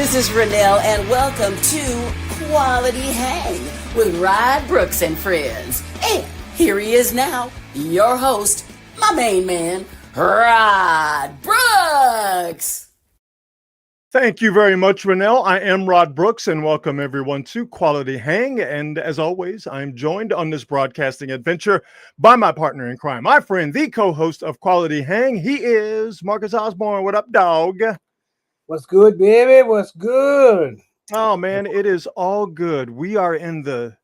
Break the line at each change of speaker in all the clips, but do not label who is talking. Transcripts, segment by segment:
This is Renelle, and welcome to Quality Hang with Rod Brooks and friends. And here he is now, your host, my main man, Rod Brooks.
Thank you very much, Renelle. I am Rod Brooks, and welcome everyone to Quality Hang. And as always, I'm joined on this broadcasting adventure by my partner in crime, my friend, the co-host of Quality Hang. He is Marcus Osborne. What up, dog?
What's good, baby? What's good?
Oh man, it is all good. We are in the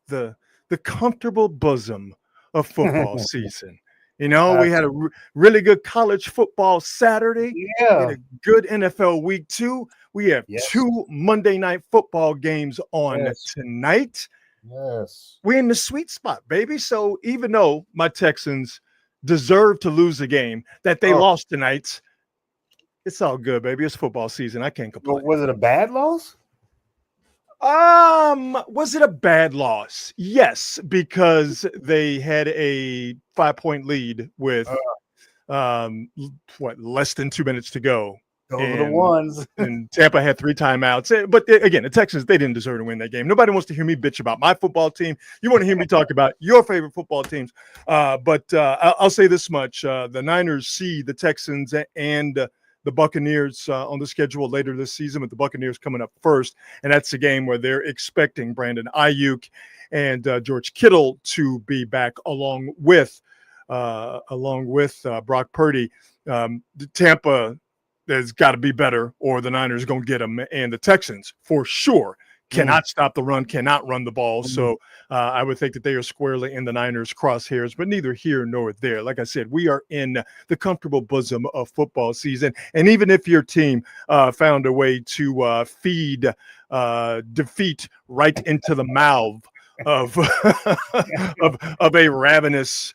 comfortable bosom of football season. You know, we had a really good college football Saturday.
Yeah.
We had a good NFL week 2. We have 2 Monday night football games on tonight.
Yes.
We're in the sweet spot, baby. So even though my Texans deserve to lose a game that they lost tonight, it's all good, baby. It's football season. I can't complain.
Was it a bad loss?
Was it a bad loss? Yes, because they had a 5-point lead with less than 2 minutes to go.
Those are the ones.
And Tampa had 3 timeouts. But again, the Texans, they didn't deserve to win that game. Nobody wants to hear me bitch about my football team. You want to hear me talk about your favorite football teams. But I'll say this much. The Niners see the Texans and the Buccaneers on the schedule later this season, with the Buccaneers coming up first. And that's the game where they're expecting Brandon Ayuk and George Kittle to be back along with Brock Purdy. Tampa has got to be better, or the Niners going to get them. And the Texans, for sure, cannot stop the run, cannot run the ball. So I would think that they are squarely in the Niners' crosshairs, but neither here nor there. Like I said, we are in the comfortable bosom of football season. And even if your team found a way to feed defeat right into the mouth of a ravenous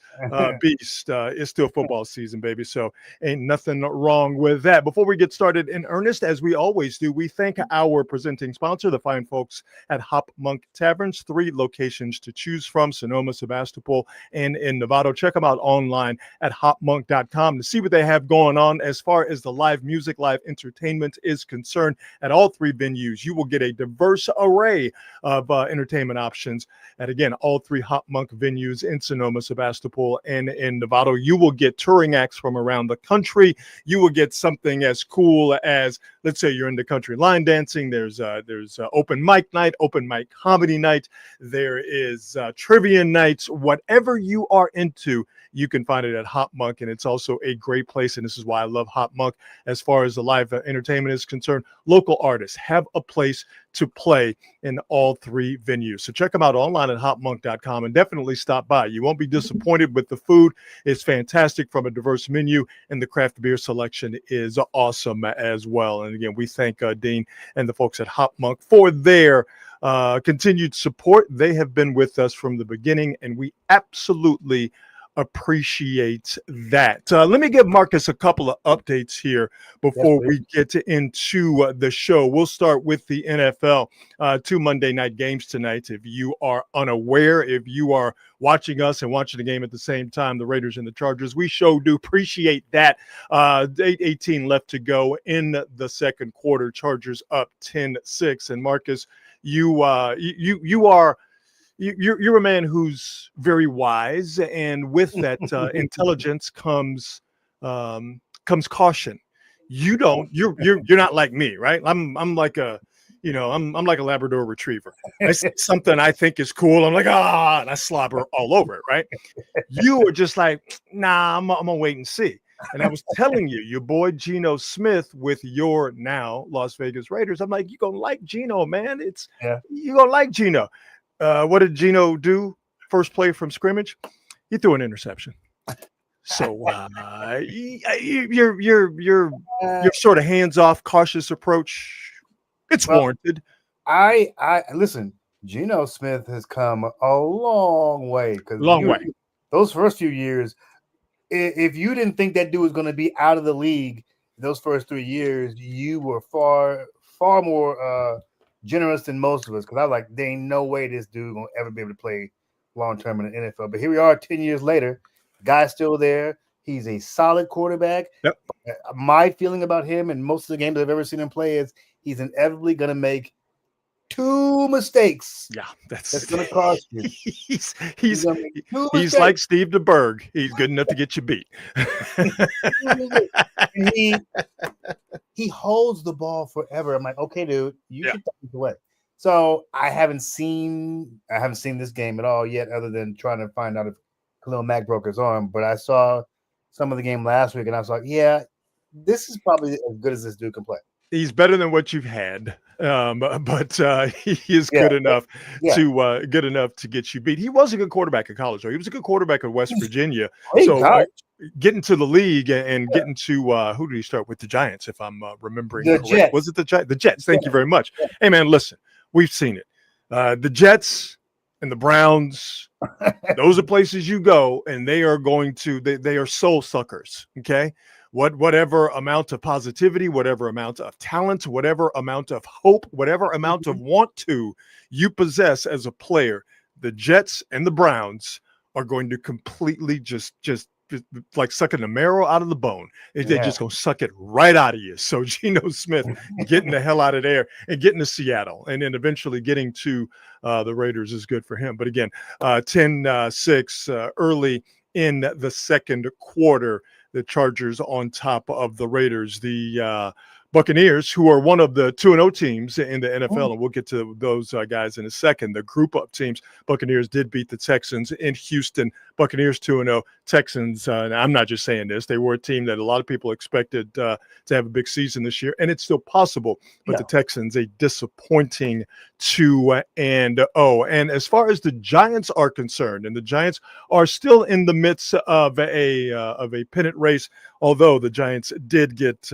beast, it's still football season, baby. So ain't nothing wrong with that. Before we get started in earnest, as we always do, we thank our presenting sponsor, the fine folks at Hop Monk Taverns. 3 locations to choose from: Sonoma, Sebastopol, and in Novato. Check them out online at hopmonk.com to see what they have going on as far as the live music, live entertainment is concerned. At all 3 venues, you will get a diverse array of entertainment options. And again, all 3 Hop Monk venues in Sonoma, Sebastopol, and in Novato. You will get touring acts from around the country. You will get something as cool as, let's say you're into country line dancing. There's open mic night, open mic comedy night. There is trivia nights. Whatever you are into, you can find it at Hop Monk, and it's also a great place. And this is why I love Hop Monk as far as the live entertainment is concerned. Local artists have a place to play in all 3 venues. So check them out online at hopmonk.com and definitely stop by. You won't be disappointed with the food. It's fantastic from a diverse menu, and the craft beer selection is awesome as well. And again, we thank Dean and the folks at Hop Monk for their continued support. They have been with us from the beginning, and we absolutely appreciate that. Let me give Marcus a couple of updates here before we get into the show. We'll start with the NFL. 2 Monday night games tonight. If you are unaware, if you are watching us and watching the game at the same time, the Raiders and the Chargers, we sure do appreciate that. 8:18 left to go in the second quarter. Chargers up 10-6. And Marcus, you're a man who's very wise, and with that intelligence comes caution. You're not like me, right? I'm like a Labrador retriever. I see something I think is cool, I'm like, and I slobber all over it, right? You are just like, nah, I'm gonna wait and see. And I was telling you, your boy Geno Smith with your now Las Vegas Raiders, I'm like, you're gonna like Geno, man. You're gonna like Geno. What did Geno do? First play from scrimmage, he threw an interception. So your sort of hands-off, cautious approach, it's warranted.
I listen. Geno Smith has come a long way. Those first few years, if you didn't think that dude was going to be out of the league those first 3 years, you were far more generous than most of us, because I was like, there ain't no way this dude gonna ever be able to play long term in the NFL. But here we are 10 years later, guy's still there, He's a solid quarterback.
Yep.
My feeling about him and most of the games I've ever seen him play is he's inevitably going to make 2 mistakes.
Yeah,
that's going to cost you.
He's like Steve DeBerg. He's good enough to get you beat.
And he holds the ball forever. I'm like, okay, dude, you should take it away. So I haven't seen this game at all yet, other than trying to find out if Khalil Mack broke his arm. But I saw some of the game last week, and I was like, yeah, this is probably as good as this dude can play.
He's better than what you've had, but he is good enough to get you beat. He was a good quarterback in college, though. He was a good quarterback at West Virginia. So getting to the league and getting to who did he start with? The Giants, if I'm remembering correct.
Jets.
Was it the Jets? The Jets. Thank you very much. Yeah. Hey, man, listen, we've seen it. The Jets and the Browns, those are places you go, and they are going to they are soul suckers. Okay. Whatever amount of positivity, whatever amount of talent, whatever amount of hope, whatever amount of want to you possess as a player, the Jets and the Browns are going to completely just like sucking the marrow out of the bone. They're just going to suck it right out of you. So Geno Smith getting the hell out of there and getting to Seattle and then eventually getting to the Raiders is good for him. But again, 10-6 early in the second quarter. The Chargers on top of the Raiders. The Buccaneers, who are one of the 2-0 teams in the NFL, and we'll get to those guys in a second. The group up teams, Buccaneers did beat the Texans in Houston. Buccaneers 2-0. Texans, and I'm not just saying this, they were a team that a lot of people expected to have a big season this year, and it's still possible. But the Texans, a disappointing 2-0. And as far as the Giants are concerned, and the Giants are still in the midst of a pennant race, although the Giants did get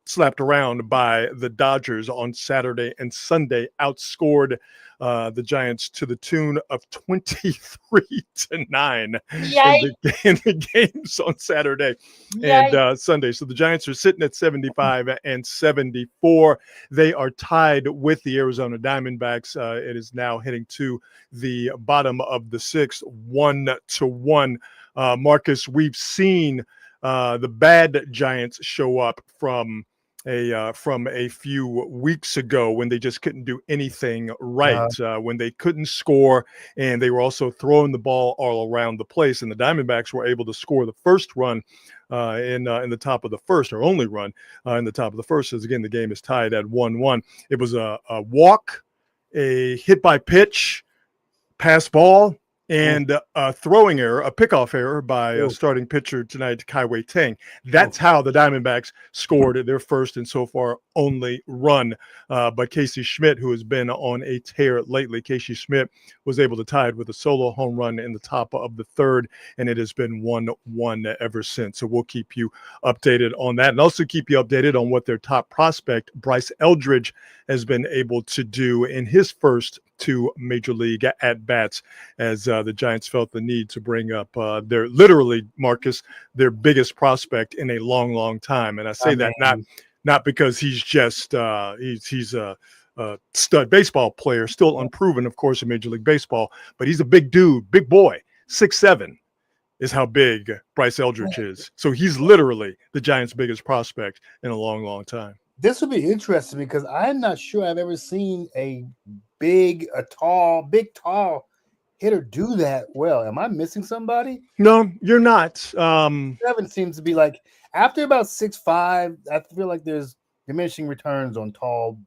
slapped around by the Dodgers on Saturday and Sunday, outscored the Giants to the tune of 23-9 in the games on Saturday and Sunday. So the Giants are sitting at 75-74. They are tied with the Arizona Diamondbacks. It is now heading to the bottom of the sixth, 1-1. Marcus, we've seen the bad Giants show up from a few weeks ago when they just couldn't do anything right, when they couldn't score, and they were also throwing the ball all around the place. And the Diamondbacks were able to score the first run in the top of the first, or only run in the top of the first. As again, the game is tied at 1-1. It was a walk, a hit by pitch, pass ball, and a throwing error, a pickoff error by starting pitcher tonight, Kai Tang. That's how the Diamondbacks scored their first and so far only run. But Casey Schmidt, who has been on a tear lately, Casey Schmidt was able to tie it with a solo home run in the top of the third, and it has been 1-1 ever since. So we'll keep you updated on that, and also keep you updated on what their top prospect, Bryce Eldridge, has been able to do in his first 2 major league at bats, as the Giants felt the need to bring up their their biggest prospect in a long time. And I say that not because he's just he's a stud baseball player, still unproven, of course, in Major League Baseball, but he's a big dude, big boy, 6'7" is how big Bryce Eldridge is. So he's literally the Giants' biggest prospect in a long time.
This would be interesting because I'm not sure I've ever seen a big tall hitter do that well. Am I missing somebody?
No, you're not.
7 seems to be like, after about 6'5", I feel like there's diminishing returns on tall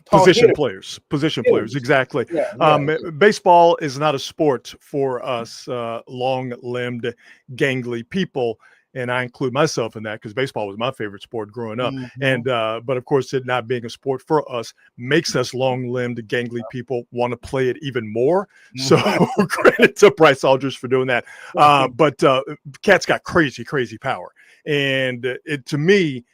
position players. Exactly. Baseball is not a sport for us long-limbed, gangly people. And I include myself in that because baseball was my favorite sport growing up. And but of course, it not being a sport for us makes us long-limbed, gangly people want to play it even more. So credit to Bryce Eldridge for doing that. But Cat's got crazy power. And it, to me,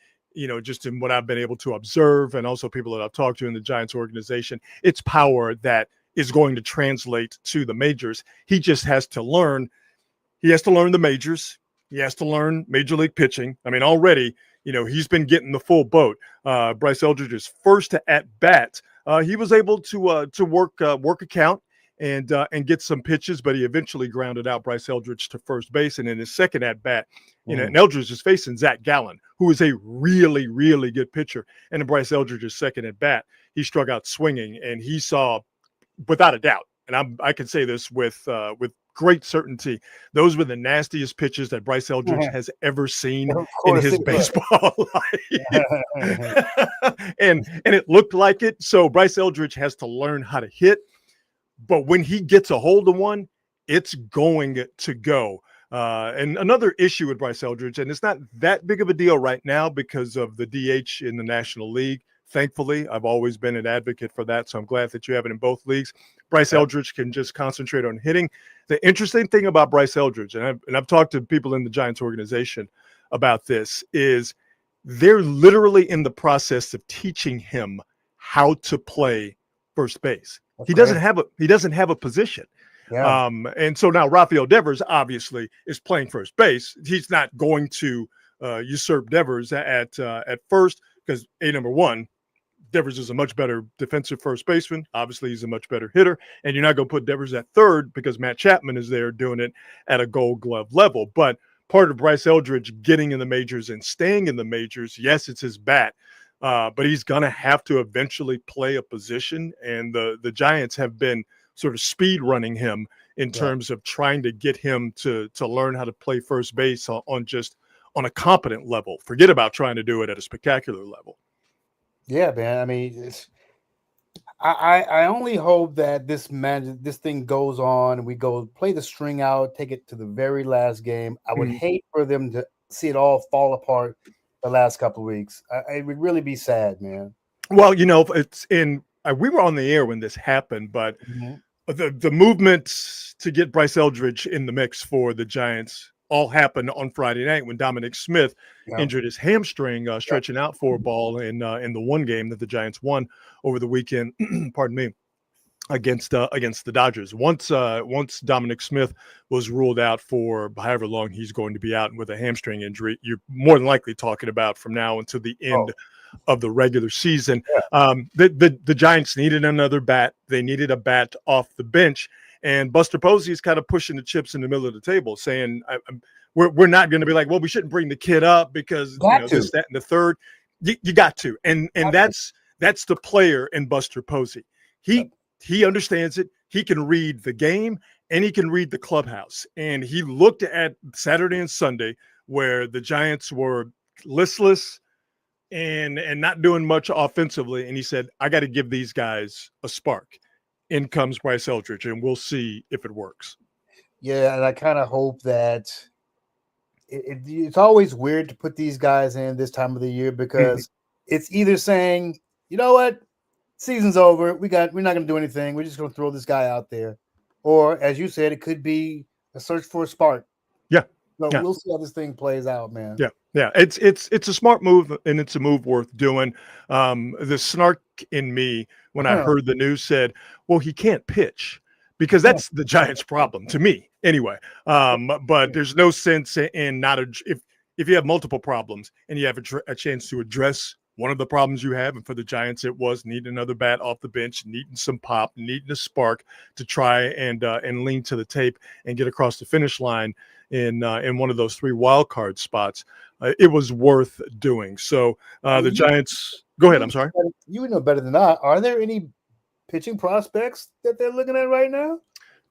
just in what I've been able to observe, and also people that I've talked to in the Giants organization, it's power that is going to translate to the majors. He just has to learn. He has to learn the majors. He has to learn major league pitching. I mean, already, he's been getting the full boat. Bryce Eldridge's first at bat, he was able to work a count. and get some pitches, but he eventually grounded out Bryce Eldridge to first base. And in his second at bat, and Eldridge is facing Zach Gallen, who is a really, really good pitcher. And in Bryce Eldridge's second at bat, he struck out swinging, and he saw, without a doubt, and I can say this with great certainty, those were the nastiest pitches that Bryce Eldridge has ever seen in his baseball life. and it looked like it. So Bryce Eldridge has to learn how to hit, but when he gets a hold of one, it's going to go. And another issue with Bryce Eldridge, and it's not that big of a deal right now because of the DH in the National League. Thankfully, I've always been an advocate for that, so I'm glad that you have it in both leagues. Bryce Eldridge can just concentrate on hitting. The interesting thing about Bryce Eldridge, and I've talked to people in the Giants organization about this, is they're literally in the process of teaching him how to play first base. He doesn't have a position. Yeah. And so now Rafael Devers obviously is playing first base. He's not going to usurp Devers at first because number one, Devers is a much better defensive first baseman. Obviously, he's a much better hitter. And you're not going to put Devers at third because Matt Chapman is there doing it at a Gold Glove level. But part of Bryce Eldridge getting in the majors and staying in the majors, yes, it's his bat. But he's going to have to eventually play a position. And the Giants have been sort of speed running him in terms of trying to get him to learn how to play first base on a competent level. Forget about trying to do it at a spectacular level.
Yeah, man. I mean, I only hope that this thing goes on and we go play the string out, take it to the very last game. I would hate for them to see it all fall apart the last couple of weeks. It would really be sad, man.
Well, we were on the air when this happened, but the movement to get Bryce Eldridge in the mix for the Giants all happened on Friday night when Dominic Smith injured his hamstring, stretching out for a ball in the one game that the Giants won over the weekend. Pardon me, against the Dodgers. Once Dominic Smith was ruled out for however long he's going to be out with a hamstring injury, you're more than likely talking about from now until the end of the regular season. The Giants needed another bat. They needed a bat off the bench. And Buster Posey is kind of pushing the chips in the middle of the table, saying we're not going to be like, well, we shouldn't bring the kid up because this, that, and the third. You got to, and that's the player in Buster Posey. He understands it. He can read the game and he can read the clubhouse. And he looked at Saturday and Sunday where the Giants were listless and not doing much offensively, and he said, I got to give these guys a spark. In comes Bryce Eldridge, and we'll see if it works.
Yeah, and I kind of hope that it's always weird to put these guys in this time of the year because it's either saying, you know what, season's over, we're not going to do anything, we're just going to throw this guy out there, or as you said, it could be a search for a spark. So we'll see how this thing plays out, man.
Yeah. It's a smart move, and it's a move worth doing. The snark in me when I heard the news said, well, he can't pitch because that's the Giants' problem to me anyway. But there's no sense in if you have multiple problems and you have a chance to address one of the problems you have, and for the Giants, it was needing another bat off the bench, needing some pop, needing a spark to try and lean to the tape and get across the finish line in one of those 3 wild card spots. It was worth doing. So the Giants. Go ahead. I'm sorry.
You would know better than I. Are there any pitching prospects that they're looking at right now?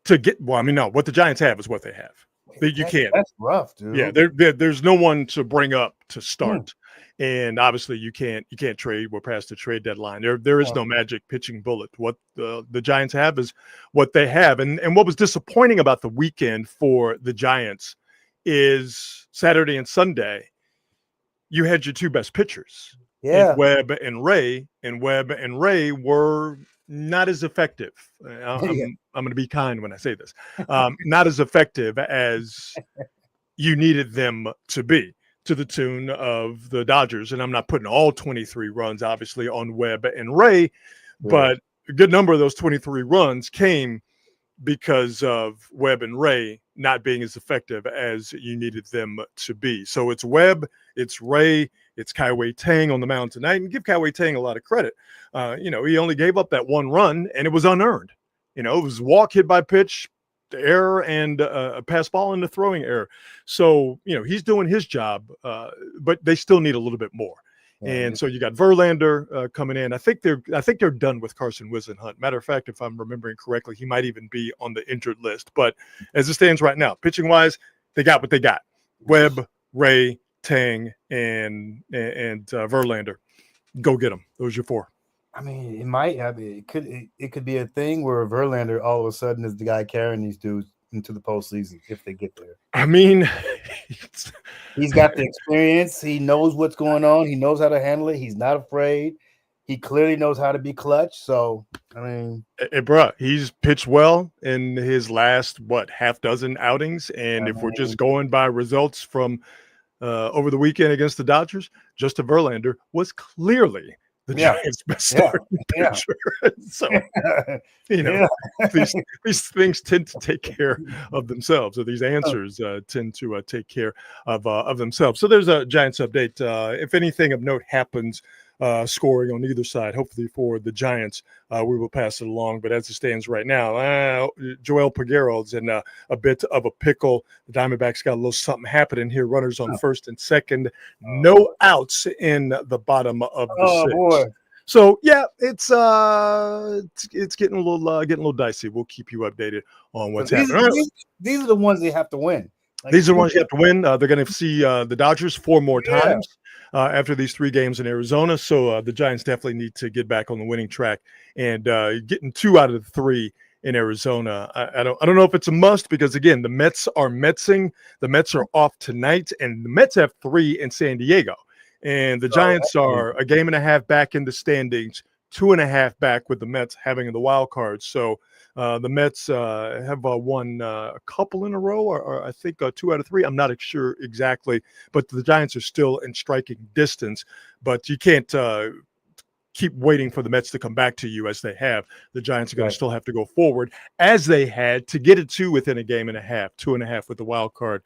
No. What the Giants have is what they have. You can't.
That's rough, dude.
Yeah, there's no one to bring up to start. And obviously you can't trade. We're past the trade deadline. There is no magic pitching bullet. What the Giants have is what they have. And what was disappointing about the weekend for the Giants is Saturday and Sunday, you had your 2 best pitchers. Webb and Ray. And Webb and Ray were not as effective. I'm going to be kind when I say this. Not as effective as you needed them to be, to the tune of the Dodgers. And I'm not putting all 23 runs, obviously, on Webb and Ray, but a good number of those 23 runs came because of Webb and Ray not being as effective as you needed them to be. So it's Webb, it's Ray, it's Kai-Wei Tang on the mound tonight, and give Kai-Wei Tang a lot of credit. He only gave up that 1 run, and it was unearned. It was walk, hit by pitch, the error, and a pass ball and the throwing error. So, he's doing his job, but they still need a little bit more. And so you got Verlander coming in. I think they're done with Carson Whisenhunt. Matter of fact, if I'm remembering correctly, he might even be on the injured list. But as it stands right now, pitching wise, they got what they got: Webb, Ray, Tang, and Verlander. Go get them. Those are your four.
I mean, it might have it could be a thing where Verlander all of a sudden is the guy carrying these dudes into the postseason if they get there.
I mean,
he's got the experience. He knows what's going on. He knows how to handle it. He's not afraid. He clearly knows how to be clutch. So, I mean,
he's pitched well in his last half dozen outings, and if we're just going by results from over the weekend against the Dodgers, Justin Verlander was clearly the Giants' best starting pitcher. So, these things tend to take care of themselves, or these answers tend to take care of themselves. So there's a Giants update. If anything of note happens, scoring on either side, hopefully for the Giants, we will pass it along. But as it stands right now, Joel Peguero's in a bit of a pickle. The Diamondbacks got a little something happening here. Runners on first and second, no outs in the bottom of the sixth. Boy. So it's getting a little dicey. We'll keep you updated on what's happening.
These are the ones they have to win.
These are the ones you have to win. They're going to see the Dodgers 4 more times after these 3 games in Arizona. So the Giants definitely need to get back on the winning track, and getting 2 out of the 3 in Arizona. I don't know if it's a must, because again, the Mets are Metsing. The Mets are off tonight, and the Mets have 3 in San Diego, and the Giants are a game and a half back in the standings, 2.5 back with the Mets having the wild card. So the Mets have won a couple in a row, or I think 2 out of 3. I'm not sure exactly, but the Giants are still in striking distance. But you can't keep waiting for the Mets to come back to you as they have. The Giants are going to still have to go forward, as they had, to get it to within a game and a half, 2.5 with the wild card.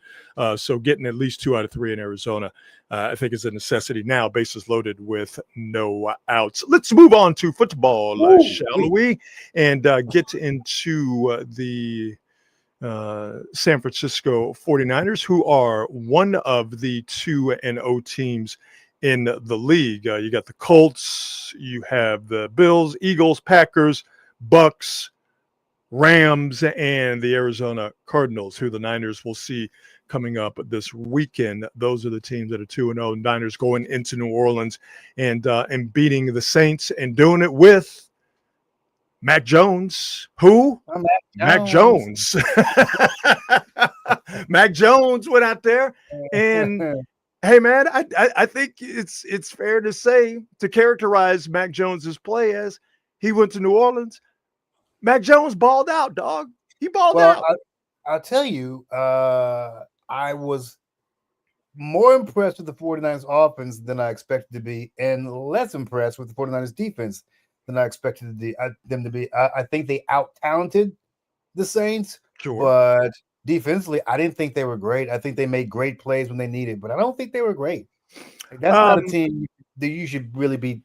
So getting at least 2 out of 3 in Arizona, I think, is a necessity now. Bases loaded with no outs. Let's move on to football, shall we? And get into the San Francisco 49ers, who are one of the 2-0 teams in the league. You got the Colts, you have the Bills, Eagles, Packers, Bucks, Rams, and the Arizona Cardinals, who the Niners will see coming up this weekend. Those are the teams that are 2-0. Niners going into New Orleans and beating the Saints, and doing it with Mac Jones. Who? Mac Jones. Mac Jones went out there and hey, man, I think it's fair to say, to characterize Mac Jones's play as he went to New Orleans. Mac Jones balled out, dog. He balled out.
I'll tell you, I was more impressed with the 49ers offense than I expected to be, and less impressed with the 49ers defense than I expected them to be. I think they out-talented the Saints, but defensively, I didn't think they were great. I think they made great plays when they needed, but I don't think they were great. That's not a team that you should really be.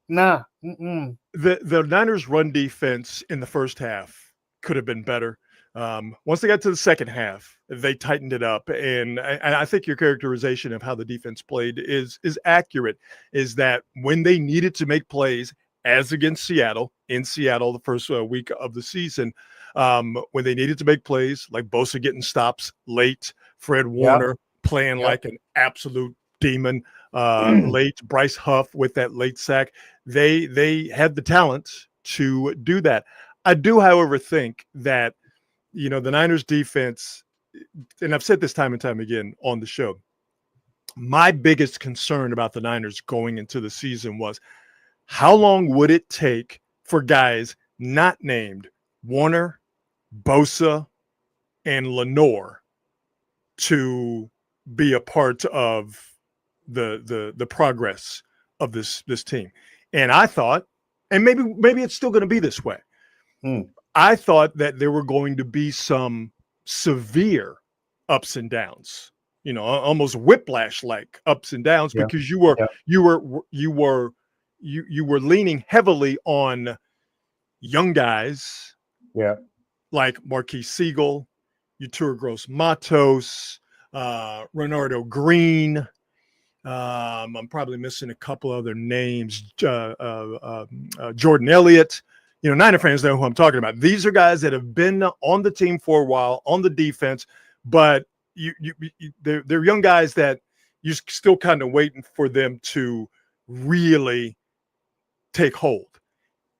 Nah.
The Niners' run defense in the first half could have been better. Once they got to the second half, they tightened it up, and I think your characterization of how the defense played is accurate. Is that when they needed to make plays, as against Seattle, in Seattle the first week of the season, when they needed to make plays, like Bosa getting stops late, Fred Warner playing like an absolute demon late, Bryce Huff with that late sack, they had the talent to do that. I do, however, think that, the Niners defense, and I've said this time and time again on the show, my biggest concern about the Niners going into the season was, how long would it take for guys not named Warner, Bosa, and Lenore to be a part of the progress of this team? And I thought, and maybe it's still going to be this way, I thought that there were going to be some severe ups and downs, almost whiplash-like ups and downs, because you were leaning heavily on young guys
Yeah.
like Marquis Siegel, Utur Gross Matos, Renardo Green. I'm probably missing a couple other names. Jordan Elliott. Niner fans know who I'm talking about. These are guys that have been on the team for a while on the defense, but they're young guys that you're still kind of waiting for them to really take hold.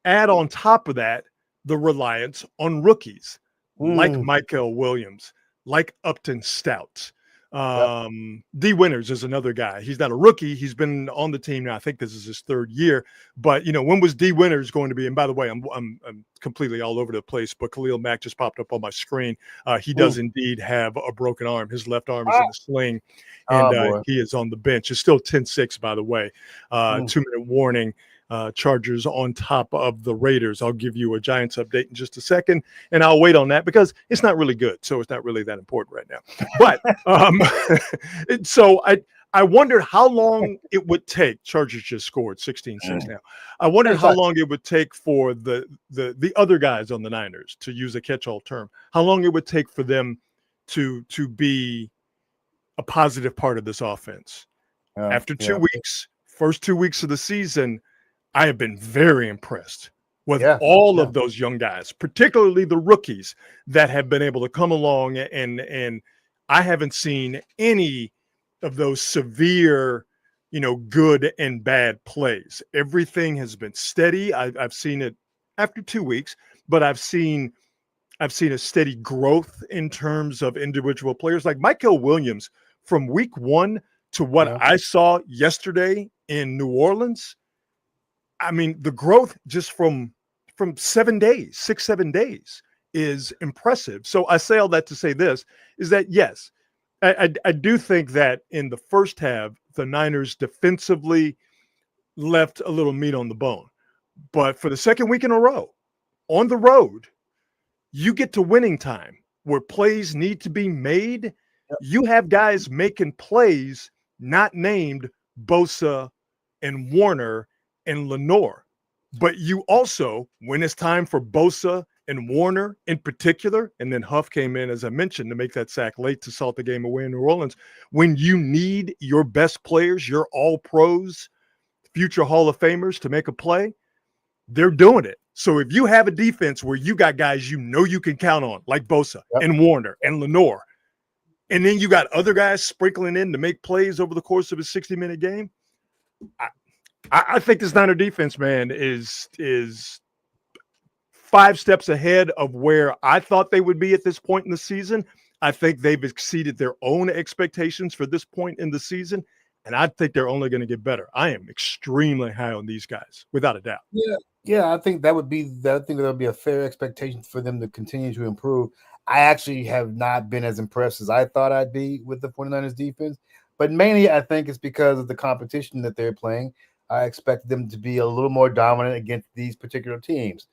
Add on top of that the reliance on rookies like Michael Williams, like Upton Stout. D Winters is another guy. He's not a rookie. He's been on the team now. I think this is his third year. But when was D Winters going to be? And by the way, I'm completely all over the place. But Khalil Mack just popped up on my screen. He does indeed have a broken arm. His left arm is in a sling, and he is on the bench. It's still 10-6, by the way. 2-minute warning. Chargers on top of the Raiders. I'll give you a Giants update in just a second, and I'll wait on that because it's not really good, so it's not really that important right now. But so I wondered how long it would take. Chargers just scored 16-6 now. I wondered how long it would take for the other guys on the Niners, to use a catch-all term, how long it would take for them to be a positive part of this offense. After 2 weeks, first 2 weeks of the season, I have been very impressed with all of those young guys, particularly the rookies that have been able to come along, and I haven't seen any of those severe, good and bad plays. Everything has been steady. I've seen it after 2 weeks, but I've seen a steady growth in terms of individual players like Michael Williams from week 1 to what I saw yesterday in New Orleans. I mean, the growth just from 7 days, 6-7 days is impressive. So I say all that to say this, is that, yes, I do think that in the first half, the Niners defensively left a little meat on the bone. But for the second week in a row, on the road, you get to winning time where plays need to be made. You have guys making plays not named Bosa and Warner and Lenore. But you also, when it's time for Bosa and Warner in particular, and then Huff came in, as I mentioned, to make that sack late to salt the game away in New Orleans, when you need your best players, your all-pros, future Hall of Famers to make a play, they're doing it. So if you have a defense where you got guys you can count on, like Bosa and Warner and Lenore, and then you got other guys sprinkling in to make plays over the course of a 60-minute game, I think this Niner defense, man, is 5 steps ahead of where I thought they would be at this point in the season. I think they've exceeded their own expectations for this point in the season, and I think they're only going to get better. I am extremely high on these guys, without a doubt.
Yeah, I think that would be a fair expectation for them to continue to improve. I actually have not been as impressed as I thought I'd be with the 49ers defense, but mainly I think it's because of the competition that they're playing. I expect them to be a little more dominant against these particular teams.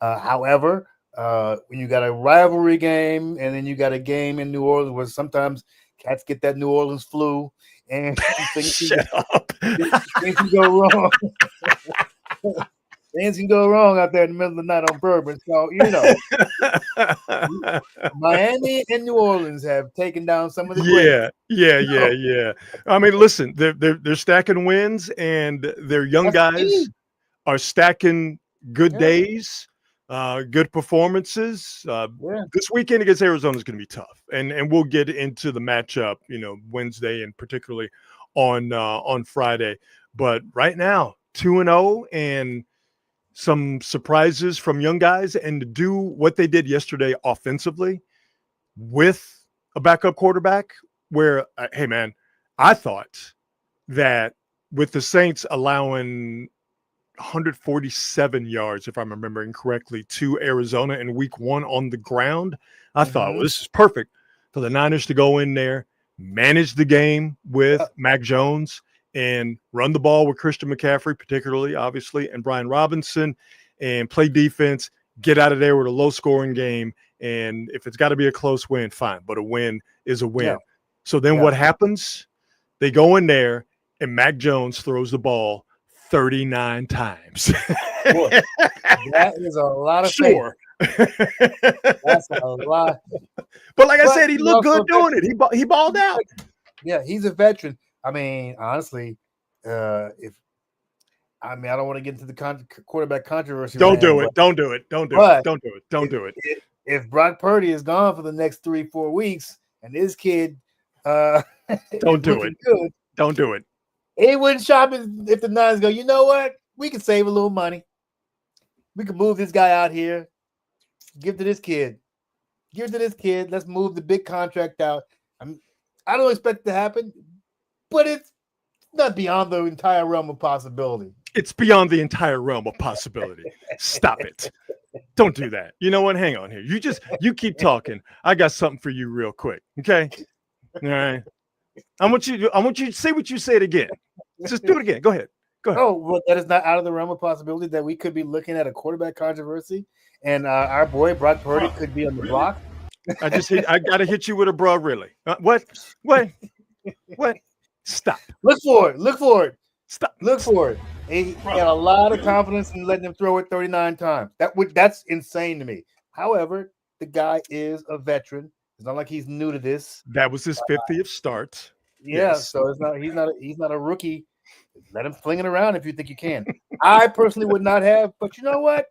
However, when you got a rivalry game and then you got a game in New Orleans where sometimes cats get that New Orleans flu and things can go wrong. Things can go wrong out there in the middle of the night on Bourbon. So, Miami and New Orleans have taken down some of the greats.
Yeah. I mean, listen, they're stacking wins, and their young guys are stacking good days, good performances. This weekend against Arizona is going to be tough, and we'll get into the matchup, Wednesday and particularly on Friday. But right now, 2-0 and some surprises from young guys, and to do what they did yesterday offensively with a backup quarterback where, hey, man, I thought that with the Saints allowing 147 yards, if I'm remembering correctly, to Arizona in week 1 on the ground, I thought, well, this is perfect for the Niners to go in there, manage the game with Mac Jones, and run the ball with Christian McCaffrey, particularly, obviously, and Brian Robinson, and play defense, get out of there with a low-scoring game. And if it's got to be a close win, fine. But a win is a win. Yeah. So then what happens? They go in there, and Mac Jones throws the ball 39 times.
Boy, that is a lot of faith. That's a lot.
But like I said, he looked good doing it. He balled out.
Yeah, he's a veteran. I mean, honestly, I don't want to get into the quarterback controversy.
Don't do it. Don't do it. Don't do it.
If Brock Purdy is gone for the next 3-4 weeks, and this kid,
don't do it.
Good,
don't do it.
It wouldn't shock me if the Niners go, you know what? We can save a little money. We can move this guy out here. Give it to this kid. Let's move the big contract out. I don't expect it to happen, but it's not beyond the entire realm of possibility.
It's beyond the entire realm of possibility. Stop it. Don't do that. You know what? Hang on here. You keep talking. I got something for you real quick. Okay. All right. I want you to say what you said again. Just do it again. Go ahead.
Oh, well, that is not out of the realm of possibility that we could be looking at a quarterback controversy, and our boy Brock Purdy could be on the block.
I got to hit you with a bra, really. What? Stop.
Look for it.
Stop.
Look for it. He had a lot of confidence in letting him throw it 39 times. That's insane to me. However, the guy is a veteran. It's not like he's new to this.
That was his 50th start.
Yeah, yes. So he's not a rookie. Let him fling it around if you think you can. I personally would not have, but you know what?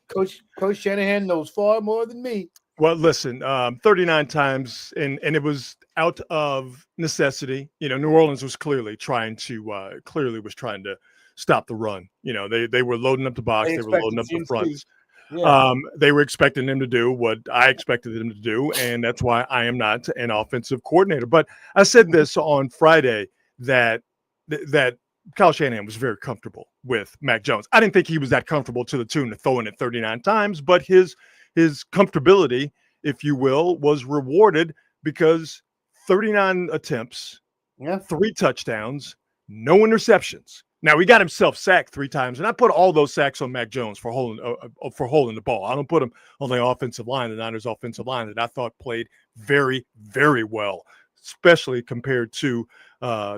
Coach Shanahan knows far more than me.
Well, listen, 39 times, and it was out of necessity. You know, New Orleans was clearly trying to stop the run. You know, they were loading up the box, they were loading up the fronts. Yeah. They were expecting them to do what I expected them to do, and that's why I am not an offensive coordinator. But I said this on Friday that Kyle Shanahan was very comfortable with Mac Jones. I didn't think he was that comfortable to the tune of throwing it 39 times, but his comfortability, if you will, was rewarded because 39 attempts, 3 touchdowns, no interceptions. Now, he got himself sacked 3 times, and I put all those sacks on Mac Jones for holding the ball. I don't put him on the offensive line, the Niners' offensive line, that I thought played very, very well, especially compared to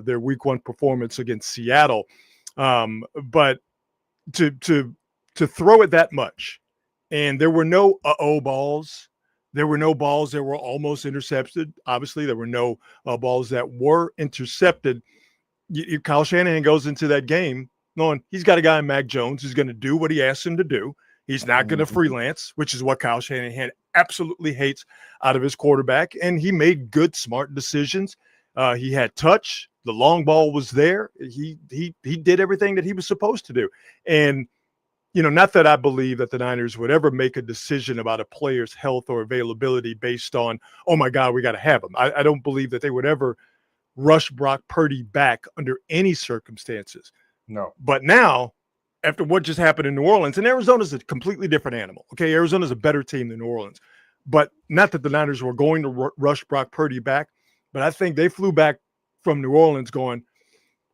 their Week 1 performance against Seattle. But to throw it that much, and there were no balls. There were no balls that were almost intercepted. Obviously, there were no balls that were intercepted. Kyle Shanahan goes into that game knowing he's got a guy in Mac Jones who's going to do what he asks him to do. He's not going to freelance, which is what Kyle Shanahan absolutely hates out of his quarterback. And he made good, smart decisions. He had touch. The long ball was there. He did everything that he was supposed to do. And, you know, not that I believe that the Niners would ever make a decision about a player's health or availability based on, oh, my God, we got to have him. I don't believe that they would ever rush Brock Purdy back under any circumstances.
No.
But now, after what just happened in New Orleans, and Arizona's a completely different animal. Okay, Arizona's a better team than New Orleans. But not that the Niners were going to rush Brock Purdy back, but I think they flew back from New Orleans going,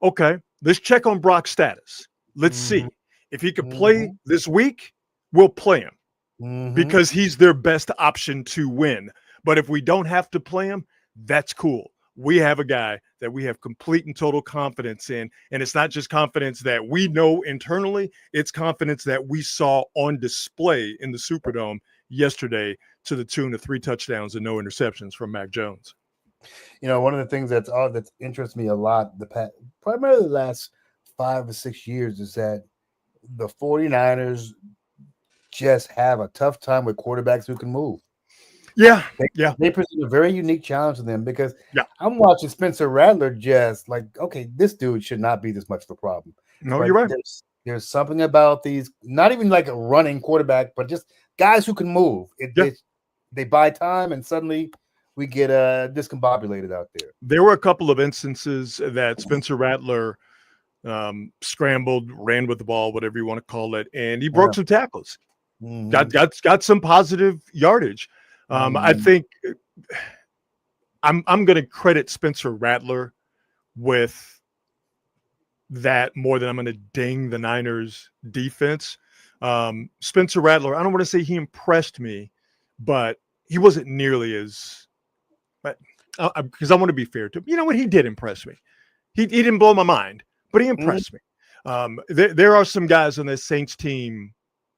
okay, let's check on Brock's status. Let's see. If he could play this week, we'll play him because he's their best option to win. But if we don't have to play him, that's cool. We have a guy that we have complete and total confidence in. And it's not just confidence that we know internally. It's confidence that we saw on display in the Superdome yesterday to the tune of 3 touchdowns and no interceptions from Mac Jones.
You know, one of the things that's interests me a lot, primarily the last 5 or 6 years, is that the 49ers just have a tough time with quarterbacks who can move. They present a very unique challenge to them because I'm watching Spencer Rattler just like, okay, this dude should not be this much of a problem.
No, you're right.
There's something about these, not even like a running quarterback, but just guys who can move. They buy time, and suddenly we get discombobulated out there.
There were a couple of instances that Spencer Rattler scrambled, ran with the ball, whatever you want to call it, and he broke some tackles. Got some positive yardage. I think I'm going to credit Spencer Rattler with that more than I'm going to ding the Niners defense. Spencer Rattler, I don't want to say he impressed me, but he wasn't nearly as – because I want to be fair to him. You know what? He did impress me. He didn't blow my mind, but he impressed me. There are some guys on this Saints team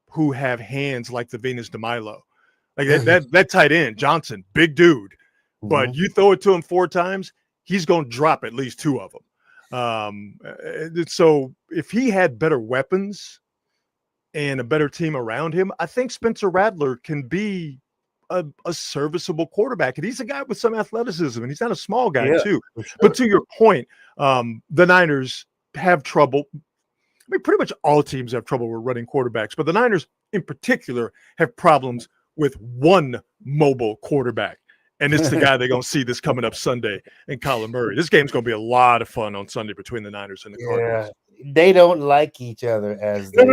who have hands like the Venus de Milo. Like that tight end, Johnson, big dude. But you throw it to him 4 times, he's going to drop at least 2 of them. So if he had better weapons and a better team around him, I think Spencer Rattler can be a serviceable quarterback. And he's a guy with some athleticism, and he's not a small guy too. Sure. But to your point, the Niners have trouble. I mean, pretty much all teams have trouble with running quarterbacks, but the Niners in particular have problems with one mobile quarterback. And it's the guy they're going to see this coming up Sunday in Kyler Murray. This game's going to be a lot of fun on Sunday between the Niners and the Cardinals.
They don't like each other as
no.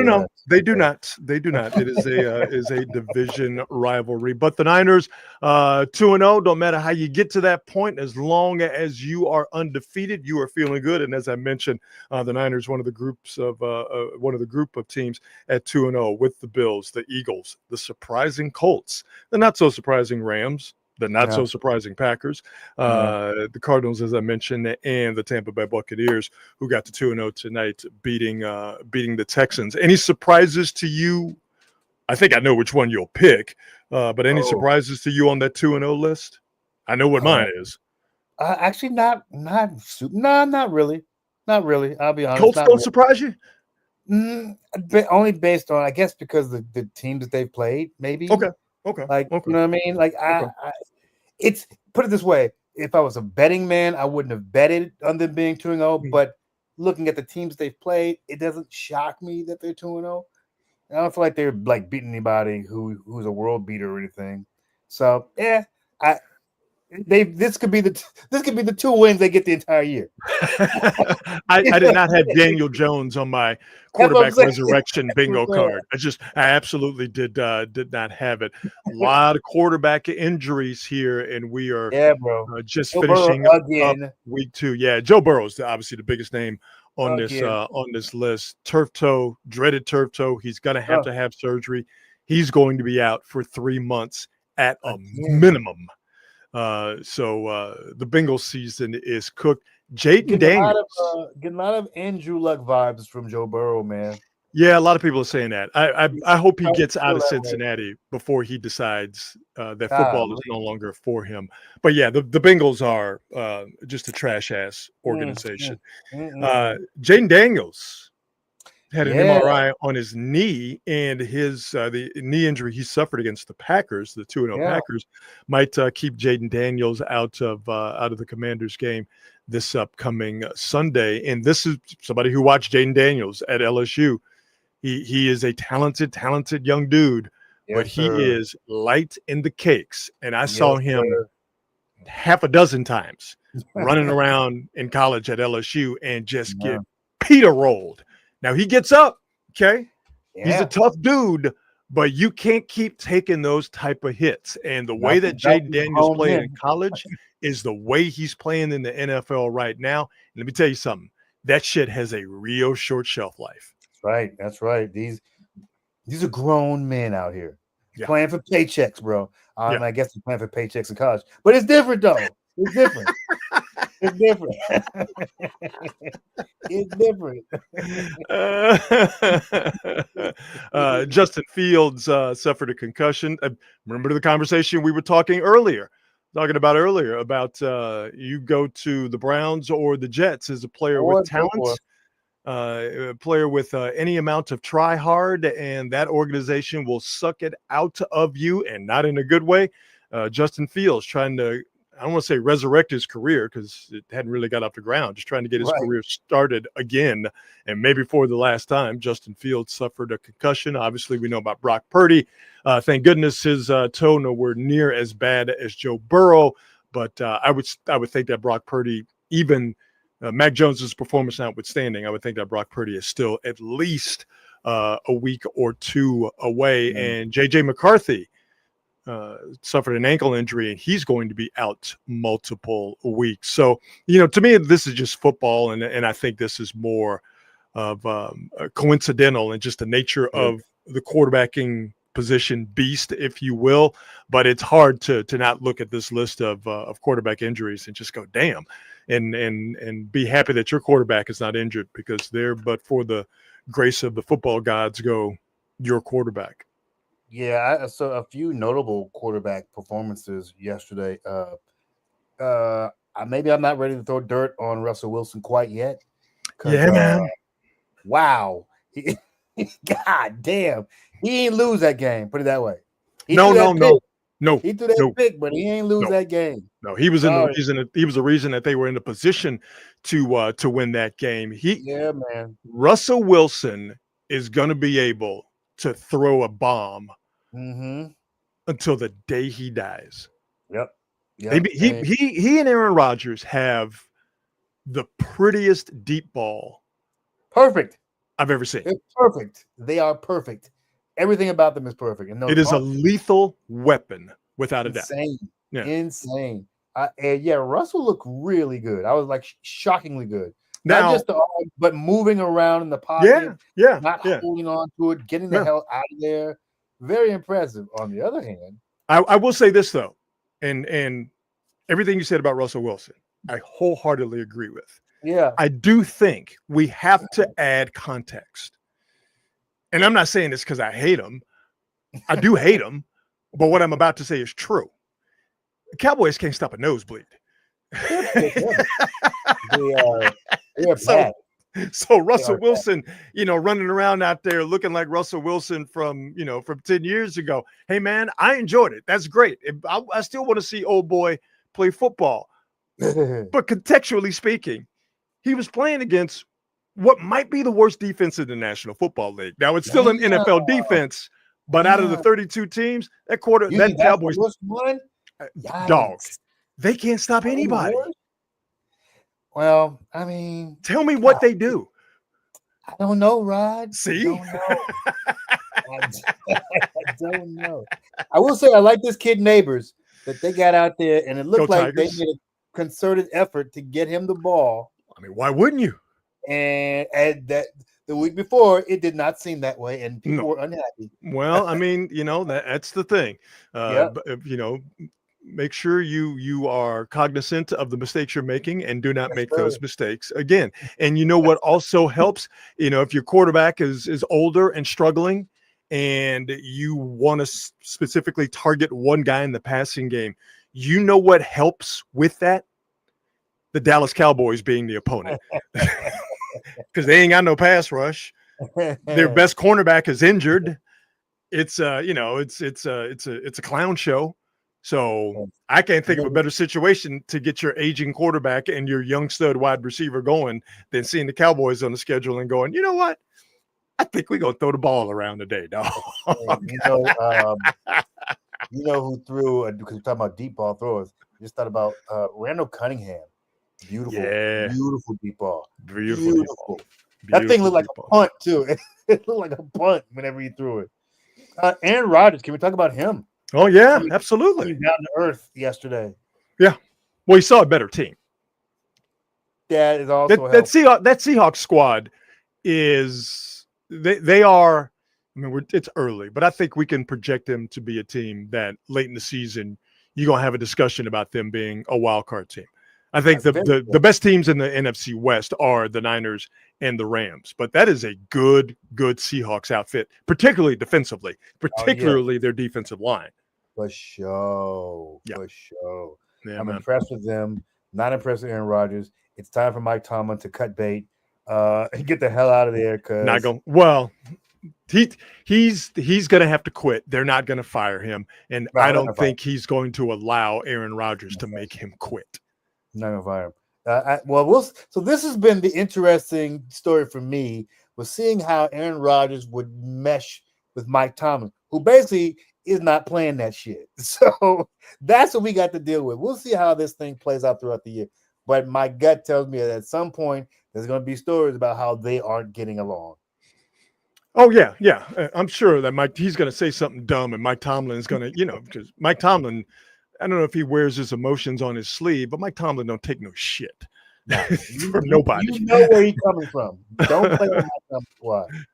They do not. They do not. It is a division rivalry. But the Niners, 2-0. Don't matter how you get to that point, as long as you are undefeated, you are feeling good. And as I mentioned, the Niners, one of the group of teams at 2-0 with the Bills, the Eagles, the surprising Colts, the not so surprising Rams, the not so surprising Packers, the Cardinals, as I mentioned, and the Tampa Bay Buccaneers, who got to 2-0 tonight, beating the Texans. Any surprises to you? I think I know which one you'll pick, but any surprises to you on that 2-0 list? I know what mine is.
Actually, not really. Not really. I'll be honest.
Colts don't surprise you?
Only based on, I guess, because the teams that they've played, maybe.
Okay.
You know what I mean? Like it's, put it this way: if I was a betting man, I wouldn't have betted on them being 2-0. But looking at the teams they've played, it doesn't shock me that they're 2-0. I don't feel like they're like beating anybody who's a world beater or anything. So this could be the 2 wins they get the entire year.
I did not have Daniel Jones on my quarterback resurrection bingo card. I absolutely did not have it. A lot of quarterback injuries here, and we are just Joe finishing up week 2. Yeah, Joe Burrow's obviously the biggest name on this list. Turf toe, dreaded turf toe. He's gonna have to have surgery. He's going to be out for 3 months at a minimum. So the Bengals season is cooked. Jaden Daniels.
Getting a lot of Andrew Luck vibes from Joe Burrow, man.
Yeah, a lot of people are saying that. I hope he gets out of Cincinnati before he decides that football is no longer for him. But yeah, the Bengals are just a trash ass organization. Jaden Daniels had an MRI on his knee, and his the knee injury he suffered against the Packers, the 2-0 Packers, might keep Jaden Daniels out of the Commanders game this upcoming Sunday. And this is somebody who watched Jaden Daniels at LSU. He is a talented young dude, but he is light in the cakes. And I saw him half a dozen times running around in college at LSU and just get Peter rolled. Now he gets up, okay? Yeah. He's a tough dude, but you can't keep taking those type of hits. And the way that Jaden Daniels played in college is the way he's playing in the NFL right now. And let me tell you something. That shit has a real short shelf life.
That's right. These are grown men out here playing for paychecks, bro. I guess they're playing for paychecks in college. But it's different, though. It's different. It's different. It's
different. Justin Fields suffered a concussion. Remember the conversation we were talking about earlier about you go to the Browns or the Jets as a player with talent, a player with any amount of try hard, and that organization will suck it out of you, and not in a good way. Justin Fields trying to, I don't want to say resurrect his career because it hadn't really got off the ground, just trying to get his career started again. And maybe for the last time, Justin Fields suffered a concussion. Obviously, we know about Brock Purdy. Thank goodness his toe nowhere near as bad as Joe Burrow. But I would think that Brock Purdy, even Mac Jones's performance notwithstanding, I would think that Brock Purdy is still at least a week or 2 away. And J.J. McCarthy suffered an ankle injury, and he's going to be out multiple weeks. So, to me, this is just football, and I think this is more of coincidental and just the nature of the quarterbacking position beast, if you will. But it's hard to not look at this list of quarterback injuries and just go, damn, and be happy that your quarterback is not injured, because there, but for the grace of the football gods, go your quarterback.
Yeah, I saw a few notable quarterback performances yesterday. Maybe I'm not ready to throw dirt on Russell Wilson quite yet.
Yeah, man.
Wow. God damn. He ain't lose that game. Put it that way.
No.
He threw that pick, but he ain't lose that game.
No, he was he was the reason that they were in the position to win that game.
Yeah, man.
Russell Wilson is going to be able to throw a bomb until the day he dies.
Yep.
He and Aaron Rodgers have the prettiest deep ball.
Perfect.
I've ever seen.
It's perfect. They are perfect. Everything about them is perfect. And
it is a lethal weapon, without a doubt.
Yeah. Insane. Russell looked really good. I was like shockingly good.
Now,
not just but moving around in the pocket. Not holding on to it, getting the hell out of there. Very impressive. On the other hand,
I will say this though, and everything you said about Russell Wilson, I wholeheartedly agree with.
Yeah.
I do think we have to add context. And I'm not saying this because I hate him. I do hate him, but what I'm about to say is true. The Cowboys can't stop a nosebleed. So Russell Wilson, running around out there looking like Russell Wilson from 10 years ago. Hey, man, I enjoyed it. That's great. I still want to see old boy play football. But contextually speaking, he was playing against what might be the worst defense in the National Football League. Now, it's still an NFL defense, but out of the 32 teams, that Cowboys
one?
Dog, they can't stop anybody.
Well, I mean,
tell me what they do.
I don't know, Rod.
See?
I don't know. I will say I like this kid Neighbors that they got out there, and it looked like they made a concerted effort to get him the ball.
I mean, why wouldn't you?
And that the week before, it did not seem that way, and people were unhappy.
Well, I mean, that's the thing. Make sure you are cognizant of the mistakes you're making and do not make those mistakes again. And you know what also helps? If your quarterback is older and struggling and you want to specifically target one guy in the passing game, you know what helps with that? The Dallas Cowboys being the opponent. Because they ain't got no pass rush. Their best cornerback is injured. It's a clown show. So I can't think of a better situation to get your aging quarterback and your young stud wide receiver going than seeing the Cowboys on the schedule and going, you know what? I think we're going to throw the ball around today, dog.
You know who threw, because we're talking about deep ball throwers, just thought about Randall Cunningham. Beautiful deep ball. Beautiful. That thing looked like a punt, too. It looked like a punt whenever he threw it. Aaron Rodgers, can we talk about him?
Oh, yeah, absolutely.
Down to earth yesterday.
Yeah. Well, he saw a better team.
That is also
that Seahawks squad is they are. I mean, it's early, but I think we can project them to be a team that late in the season you're gonna have a discussion about them being a wild card team. I think the best teams in the NFC West are the Niners and the Rams, but that is a good Seahawks outfit, particularly defensively, their defensive line.
For sure.
Yeah. Yeah,
I'm impressed with them. Not impressed with Aaron Rodgers. It's time for Mike Tomlin to cut bait and get the hell out of there. He's going to have to quit. They're not going to fire him, and I don't think he's going to allow Aaron Rodgers to make him quit. Not going to fire him. So this has been the interesting story for me, was seeing how Aaron Rodgers would mesh with Mike Tomlin, who basically is not playing that shit. So that's what we got to deal with. We'll see how this thing plays out throughout the year. But my gut tells me that at some point there's going to be stories about how they aren't getting along.
Oh, yeah. I'm sure that he's going to say something dumb, and Mike Tomlin is going to, because Mike Tomlin, I don't know if he wears his emotions on his sleeve, but Mike Tomlin don't take no shit from nobody.
You know where he's coming from. Don't play with Mike Tomlin.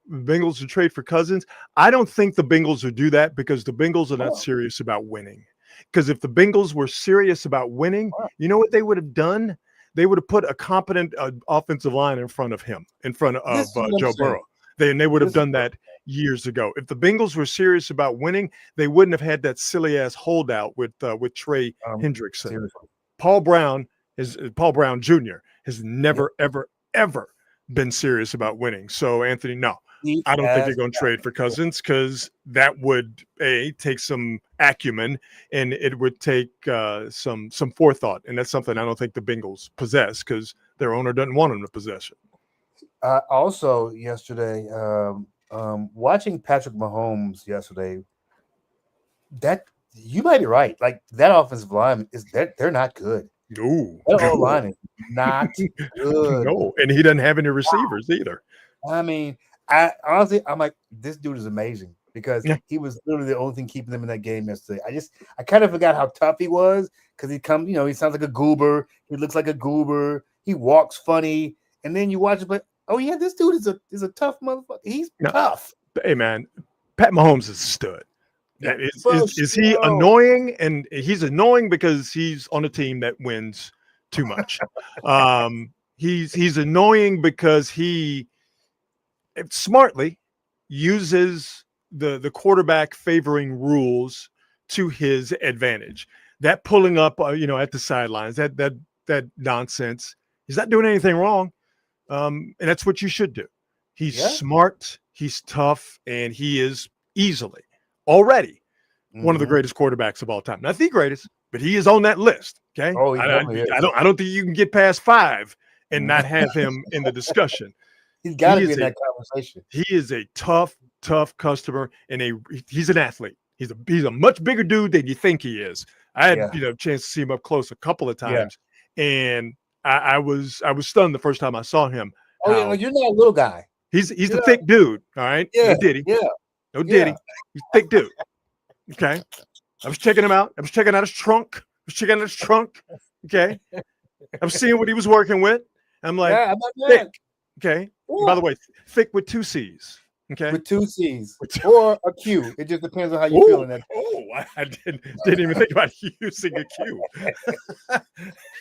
Bengals to trade for Cousins. I don't think the Bengals would do that because the Bengals are not serious about winning. Because if the Bengals were serious about winning, you know what they would have done? They would have put a competent offensive line in front of Joe Burrow. They would have done that years ago. If the Bengals were serious about winning, they wouldn't have had that silly ass holdout with Trey Hendrickson.
Seriously.
Paul Brown Jr. has never, ever been serious about winning. So, Anthony, no, I don't think you're going to trade for Cousins, because that would take some acumen, and it would take some forethought, and that's something I don't think the Bengals possess, because their owner doesn't want them to possess it.
Also, yesterday, watching Patrick Mahomes yesterday, that you might be right. Like, that offensive line they're not good.
No,
their line is not good.
No, and he doesn't have any receivers either.
I mean, I'm like, this dude is amazing, because he was literally the only thing keeping them in that game yesterday. I kind of forgot how tough he was, because he sounds like a goober. He looks like a goober. He walks funny, and then you watch him play. Oh yeah, this dude is a tough motherfucker. He's tough.
Hey man, Pat Mahomes is a stud. Is he annoying? And he's annoying because he's on a team that wins too much. He's annoying because he smartly uses the quarterback favoring rules to his advantage. That pulling up, at the sidelines, that nonsense. He's not doing anything wrong, and that's what you should do. He's smart, he's tough, and he is easily already one of the greatest quarterbacks of all time. Not the greatest, but he is on that list. Okay, I don't think you can get past 5 and not have him in the discussion.
He's got to be in that conversation.
He is a tough customer, and he's an athlete. He's a much bigger dude than you think he is. I had a chance to see him up close a couple of times, and I was stunned the first time I saw him.
Oh, you're not a little guy.
He's the thick dude. All right.
Yeah.
No Diddy.
Yeah.
No Diddy. He's a thick dude. Okay. I was checking him out. I was checking out his trunk. Okay. I was seeing what he was working with. I'm like, thick. Okay. Yeah. By the way, thick with 2 C's. Okay.
With 2 C's or a Q. It just depends on how you're feeling that.
I didn't even think about using a Q.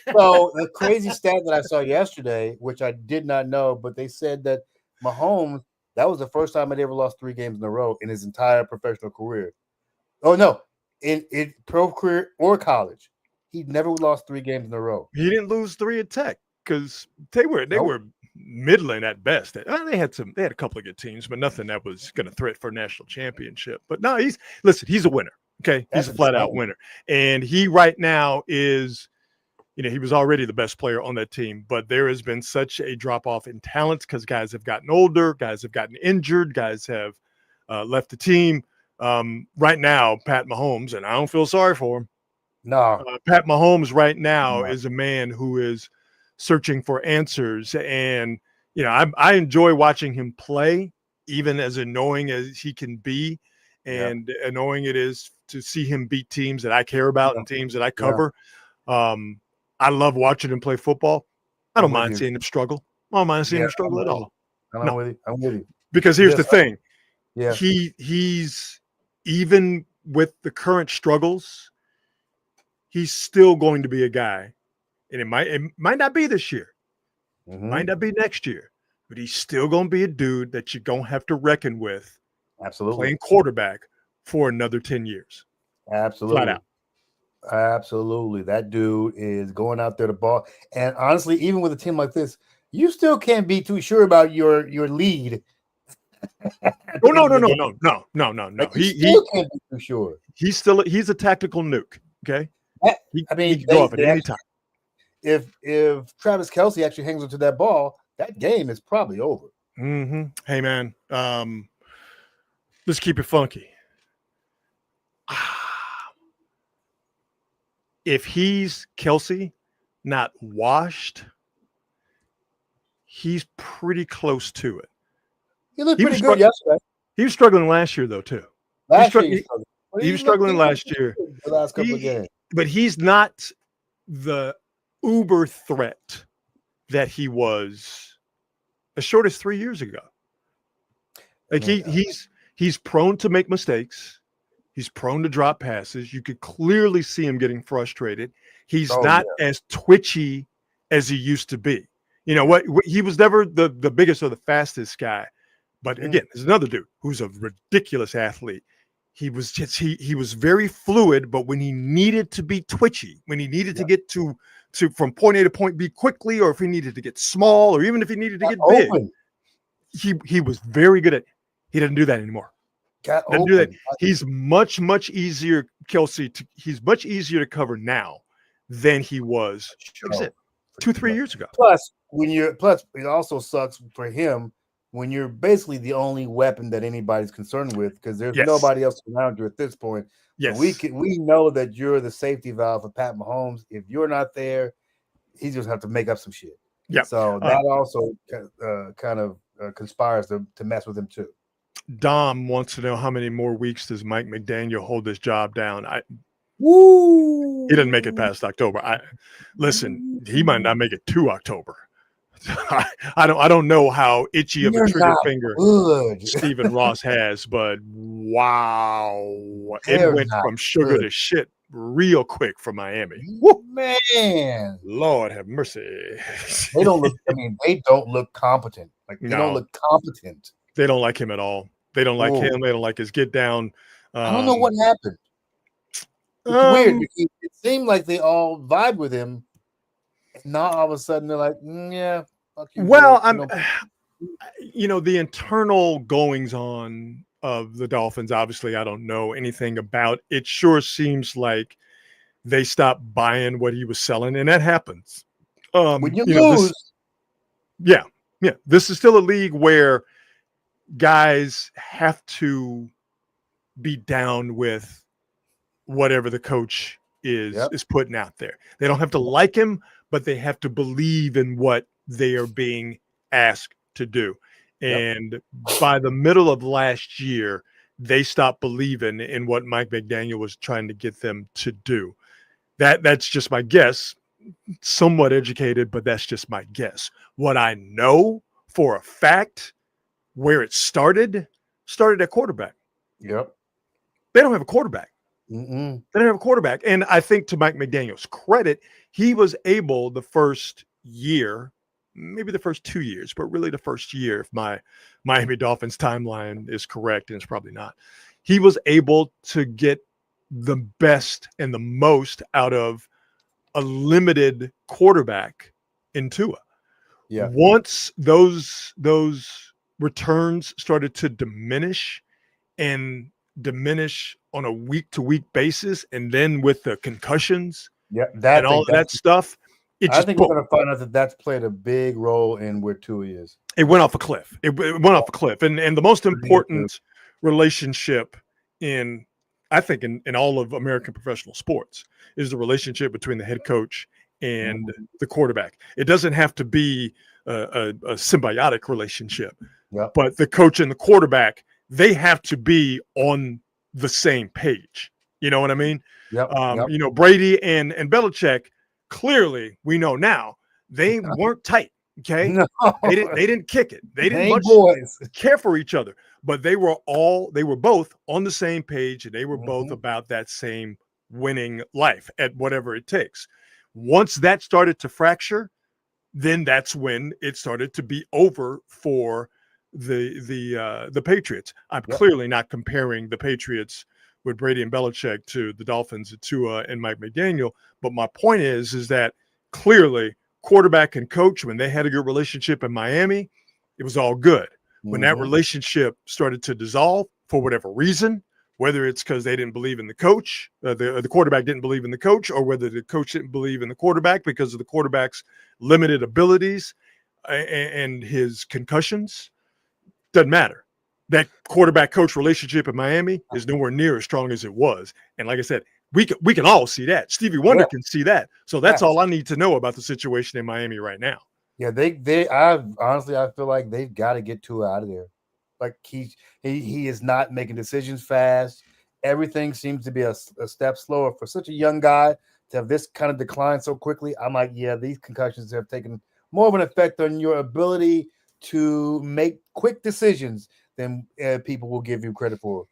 So the crazy stat that I saw yesterday, which I did not know, but they said that Mahomes, that was the first time he'd ever lost 3 games in a row in his entire professional career. Oh no, in pro career or college, he'd never lost 3 games in a row.
He didn't lose 3 at Tech because they were middling at best. They had a couple of good teams, but nothing that was going to threat for a national championship. But no, he's a winner. Okay, he's a flat out winner, and he right now is. He was already the best player on that team, but there has been such a drop off in talent because guys have gotten older, guys have gotten injured, guys have left the team. Right now, Pat Mahomes, and I don't feel sorry for him.
No,
Pat Mahomes right now is a man who is searching for answers, and I enjoy watching him play, even as annoying as he can be, and annoying it is to see him beat teams that I care about and teams that I cover. I love watching him play football. I don't mind seeing him struggle. I don't mind seeing him struggle at all.
I'm with you.
Because here's the thing.
Yeah.
He's even with the current struggles, he's still going to be a guy. And it might not be this year. Might not be next year. But he's still going to be a dude that you're going to have to reckon with.
Absolutely.
Playing quarterback for another 10 years.
Absolutely.
Flat out.
Absolutely. That dude is going out there to ball. And honestly, even with a team like this, you still can't be too sure about your lead.
No.
Like, he still can't be too sure.
He's a tactical nuke. Okay. He can go off at any time.
If Travis Kelce actually hangs onto that ball, that game is probably over.
Hey man, let's keep it funky. If he's Kelce, not washed, he's pretty close to it.
He looked pretty good yesterday.
He was struggling last year, though, too. He was struggling last year.
The last couple of games.
But he's not the uber threat that he was as short as 3 years ago. Like he's prone to make mistakes. He's prone to drop passes. You could clearly see him getting frustrated. He's not as twitchy as he used to be. He was never the biggest or the fastest guy, But again, there's another dude who's a ridiculous athlete. He was very fluid, but when he needed to be twitchy, when he needed to get to from point A to point B quickly, or if he needed to get small, or even if he needed to get big, he was very good at. He doesn't do that anymore. Doesn't do that. He's much easier, Kelsey. He's much easier to cover now than he was, like I said, 2-3 years ago.
Plus, it also sucks for him when you're basically the only weapon that anybody's concerned with, because there's nobody else around you at this point.
Yes.
So we know that you're the safety valve for Pat Mahomes. If you're not there, he's just have to make up some shit.
Yeah.
So that also kind of conspires to mess with him too.
Dom wants to know how many more weeks does Mike McDaniel hold this job down.
Woo!
He doesn't make it past October. Listen, he might not make it to October. I don't know how itchy of a trigger finger Stephen Ross has, but wow, it went from sugar to shit real quick for Miami.
Woo, man,
Lord have mercy.
They don't look. I mean, they don't look competent. Like they don't look competent.
They don't like him at all. They don't like him. They don't like his get down.
I don't know what happened. It's weird. It seemed like they all vibe with him. And now all of a sudden they're like, yeah.
Well, the internal goings on of the Dolphins, obviously, I don't know anything about. It sure seems like they stopped buying what he was selling, and that happens.
When you lose.
This is still a league where guys have to be down with whatever the coach is putting out there. They don't have to like him, but they have to believe in what they are being asked to do. And by the middle of last year, they stopped believing in what Mike McDaniel was trying to get them to do. That's just my guess. Somewhat educated, but that's just my guess. What I know for a fact, where it started at quarterback.
Yep.
They don't have a quarterback.
Mm-mm.
They don't have a quarterback. And I think to Mike McDaniel's credit, he was able the first year, maybe the first 2 years, but really the first year, if my Miami Dolphins timeline is correct, and it's probably not, he was able to get the best and the most out of a limited quarterback in Tua.
Yeah.
Once those returns started to diminish on a week-to-week basis, and then with the concussions and all of that stuff,
I think we're going to find out that that's played a big role in where Tua is.
It went off a cliff. It went off a cliff. And the most important relationship in all of American professional sports is the relationship between the head coach and the quarterback. It doesn't have to be a symbiotic relationship, but the coach and the quarterback, they have to be on the same page. You know what I mean? Brady and Belichick, clearly we know now they weren't tight. Okay.
No.
They didn't kick it. They didn't care for each other, but they were both on the same page, and they were both about that same winning life at whatever it takes. Once that started to fracture, then that's when it started to be over for the Patriots. I'm clearly not comparing the Patriots with Brady and Belichick to the Dolphins, Tua and Mike McDaniel. But my point is that clearly quarterback and coach, when they had a good relationship in Miami, it was all good. When that relationship started to dissolve for whatever reason, whether it's because they didn't believe in the coach, the quarterback didn't believe in the coach, or whether the coach didn't believe in the quarterback because of the quarterback's limited abilities and his concussions, doesn't matter. That quarterback-coach relationship in Miami is nowhere near as strong as it was. And like I said, we can all see that. Stevie Wonder can see that. So that's all I need to know about the situation in Miami right now.
Yeah, I feel like they've got to get Tua out of there. Like he is not making decisions fast. Everything seems to be a step slower for such a young guy to have this kind of decline so quickly. I'm like, these concussions have taken more of an effect on your ability to make quick decisions than people will give you credit for.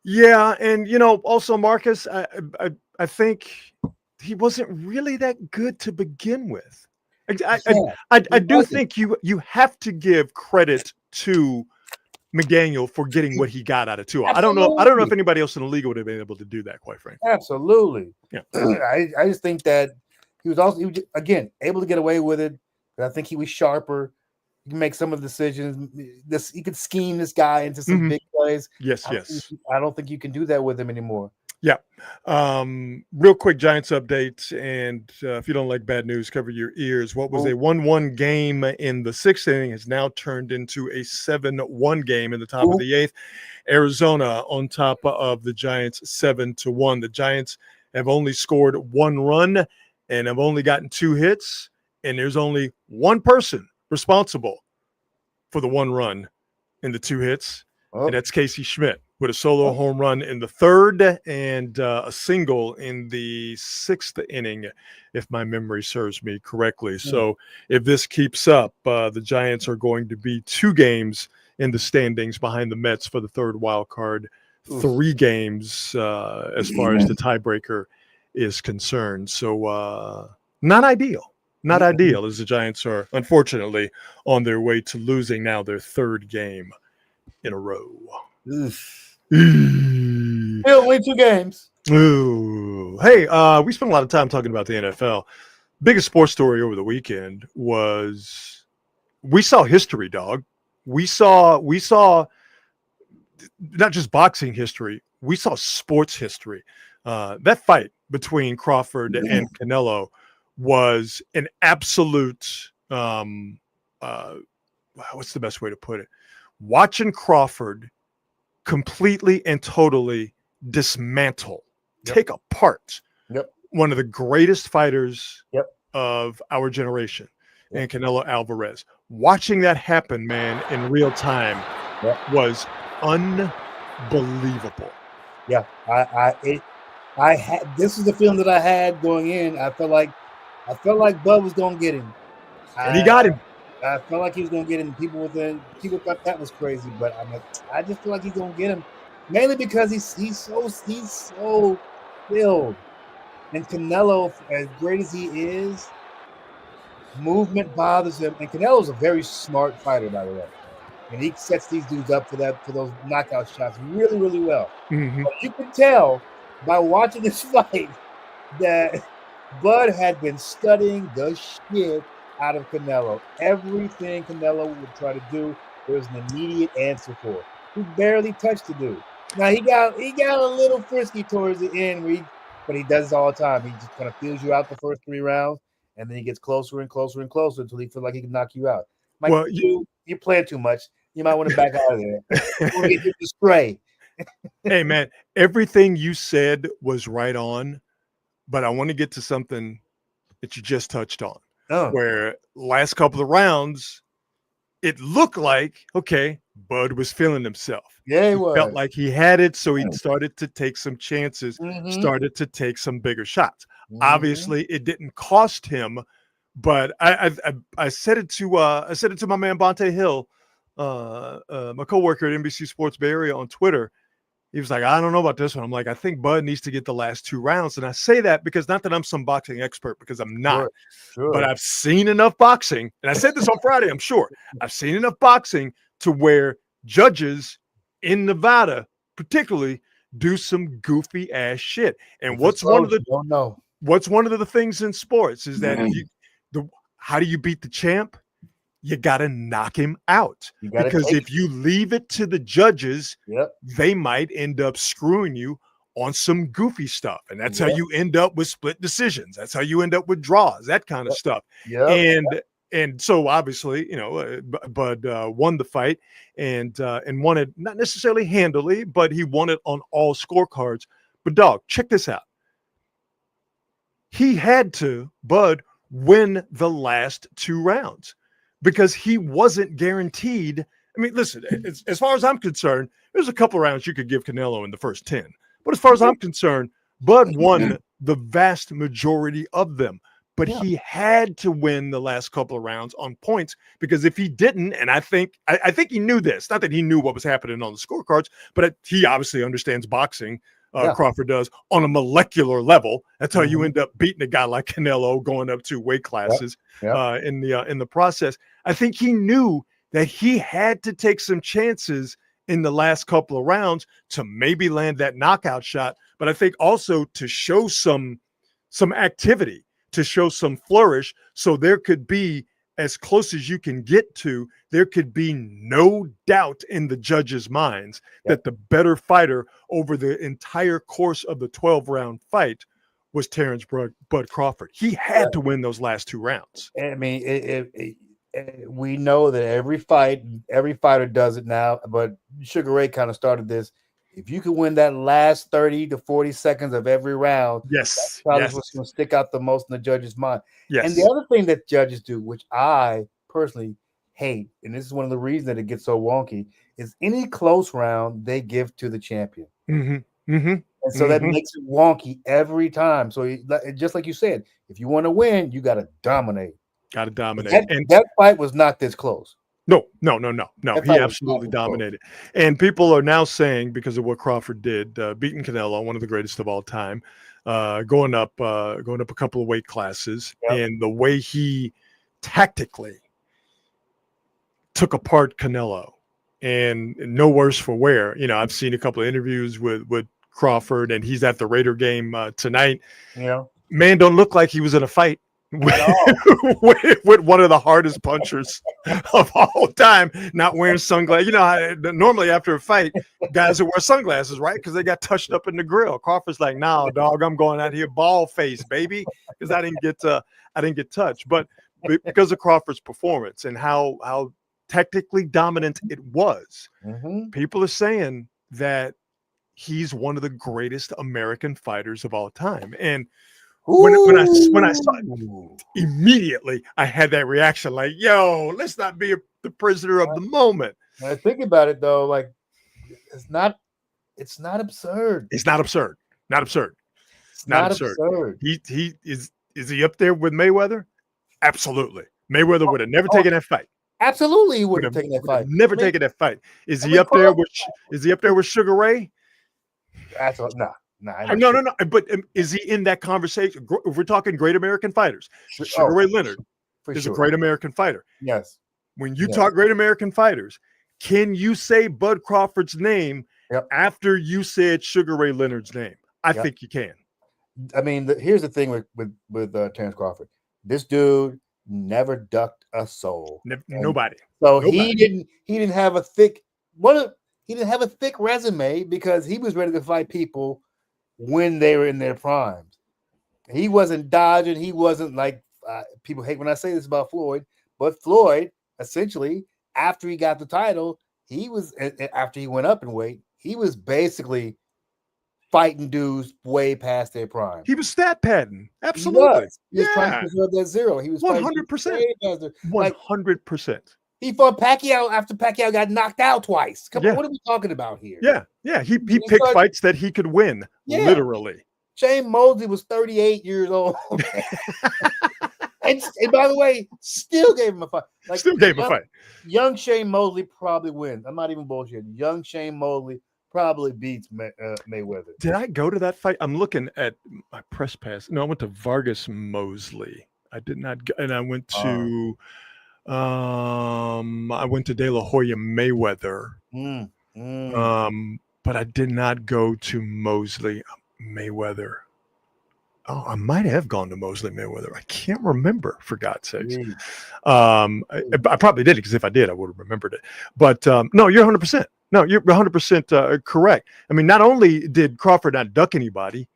Yeah, and also Marcus, I think he wasn't really that good to begin with. I do think you have to give credit to McDaniel for getting what he got out of Tua.
Absolutely.
I don't know if anybody else in the league would have been able to do that, quite frankly.
Absolutely.
Yeah.
I just think that he was again able to get away with it. But I think he was sharper. He can make some of the decisions. He could scheme this guy into some big plays.
Yes.
I don't think you can do that with him anymore.
Yeah. Real quick Giants update. And if you don't like bad news, cover your ears. What was a 1-1 game in the sixth inning has now turned into a 7-1 game in the top of the eighth. Arizona on top of the Giants 7-1. The Giants have only scored 1 run and have only gotten 2 hits. And there's only one person responsible for the 1 run and the 2 hits. And that's Casey Schmidt with a solo home run in the third and a single in the 6th inning, if my memory serves me correctly. So if this keeps up, the Giants are going to be 2 games in the standings behind the Mets for the third wild card, 3 games as far as the tiebreaker is concerned. So not ideal. Not ideal, as the Giants are, unfortunately, on their way to losing now their 3rd game in a row.
Only 2 games.
Ooh. Hey, we spent a lot of time talking about the NFL. Biggest sports story over the weekend was we saw history, dog. We saw not just boxing history, we saw sports history. That fight between Crawford and Canelo was an absolute what's the best way to put it? Watching Crawford completely and totally dismantle, take apart one of the greatest fighters of our generation, and Canelo Alvarez. Watching that happen, man, in real time was unbelievable.
Yeah, I had this is the feeling that I had going in. I felt like Bud was gonna get him,
and he got him.
I felt like he was gonna get him. People thought that was crazy, but I just feel like he's gonna get him, mainly because he's so filled. And Canelo, as great as he is, movement bothers him. And Canelo's a very smart fighter, by the way, and he sets these dudes up for those knockout shots really, really well. But you can tell by watching this fight that Bud had been studying the shit out of Canelo. Everything Canelo would try to do, there was an immediate answer for it. He barely touched the dude. Now he got a little frisky towards the end, but he does this all the time. He just kind of feels you out the first 3 rounds, and then he gets closer and closer and closer until he feels like he can knock you out. Well, you're playing too much. You might want to back out of there. Or get you to stray.
Hey man, everything you said was right on, but I want to get to something that you just touched on. Where last couple of rounds, it looked like, okay, Bud was feeling himself.
Yeah, he was.
Felt like he had it, so he started to take some chances, started to take some bigger shots. Obviously, it didn't cost him, but I said it to my man Bonte Hill, my coworker at NBC Sports Bay Area on Twitter. He was like, I don't know about this one. I'm like, I think Bud needs to get the last 2 rounds. And I say that because not that I'm some boxing expert, because I'm not, but I've seen enough boxing. And I said this on Friday, I'm sure. I've seen enough boxing to where judges in Nevada, particularly, do some goofy ass shit. And what's one of the things in sports is that how do you beat the champ? You got to knock him out, because if you leave it to the judges, they might end up screwing you on some goofy stuff. And that's how you end up with split decisions. That's how you end up with draws, that kind of stuff. And so obviously, Bud won the fight and won it not necessarily handily, but he won it on all scorecards. But dog, check this out. He had to, Bud, win the last 2 rounds. Because he wasn't guaranteed. I mean, listen, as far as I'm concerned, there's a couple of rounds you could give Canelo in the first 10. But as far as I'm concerned, Bud won the vast majority of them. But he had to win the last couple of rounds on points, because if he didn't, and I think he knew this, not that he knew what was happening on the scorecards, but he obviously understands boxing. Crawford does on a molecular level. That's how you end up beating a guy like Canelo, going up 2 weight classes in the process. I think he knew that he had to take some chances in the last couple of rounds to maybe land that knockout shot, but I think also to show some activity, to show some flourish, so there could be, as close as you can get to, there could be no doubt in the judges' minds that the better fighter over the entire course of the 12-round fight was Terrence Bud Crawford. He had to win those last 2 rounds.
I mean, we know that every fighter does it now, but Sugar Ray kind of started this. If you can win that last 30 to 40 seconds of every round, that's probably what's going to stick out the most in the judge's mind.
Yes.
And the other thing that judges do, which I personally hate, and this is one of the reasons that it gets so wonky, is any close round they give to the champion.
Mm-hmm. Mm-hmm.
And so that makes it wonky every time. So just like you said, if you want to win, you got to dominate.
Got to dominate.
That fight was not this close.
No. He absolutely dominated. And people are now saying, because of what Crawford did, beating Canelo, one of the greatest of all time, going up a couple of weight classes, and the way he tactically took apart Canelo, and no worse for wear. You know, I've seen a couple of interviews with Crawford, and he's at the Raider game tonight.
Yeah,
man don't look like he was in a fight with one of the hardest punchers of all time, not wearing sunglasses. You know, normally after a fight, guys will wear sunglasses, right? Because they got touched up in the grill. Crawford's like, "Nah, dog, I'm going out here bald face, baby," because I didn't get touched. But because of Crawford's performance and how technically dominant it was, people are saying that he's one of the greatest American fighters of all time. And when I saw it, immediately I had that reaction, like, "Yo, let's not be the prisoner of the moment."
When I think about it, though, like it's not absurd.
It's not absurd. Not absurd. It's not absurd. He is he up there with Mayweather? Absolutely. Mayweather would have never taken that fight.
Absolutely, he would have taken that fight.
Never taken that fight. Is he up there with Sugar Ray?
No.
No. But is he in that conversation? If we're talking great American fighters, Sugar Ray Leonard is a great American fighter.
Yes.
When you talk great American fighters, can you say Bud Crawford's name after you said Sugar Ray Leonard's name? I think you can.
I mean, here's the thing with Terrence Crawford. This dude never ducked a soul.
Nobody.
So he didn't have a thick resume because he was ready to fight people when they were in their primes. He wasn't dodging. He wasn't like people hate when I say this about Floyd, but Floyd essentially, after he got the title, after he went up in weight, he was basically fighting dudes way past their prime.
He was stat padding. Absolutely.
He was trying to preserve that zero. He was
100%. 100%.
He fought Pacquiao after Pacquiao got knocked out twice. Come on, what are we talking about here?
Yeah. He picked fights that he could win, literally.
Shane Mosley was 38 years old. and by the way, still gave him a fight. Young Shane Mosley probably wins. I'm not even bullshit. Young Shane Mosley probably beats Mayweather.
Did I go to that fight? I'm looking at my press pass. No, I went to Vargas Mosley. I did not go, and I went to De La Hoya Mayweather. But I did not go to Mosley Mayweather. Oh, I might have gone to Mosley Mayweather. I can't remember, for God's sakes. I probably did it, because if I did, I would have remembered it. But no, you're 100%. No, you're 100% correct. I mean, not only did Crawford not duck anybody,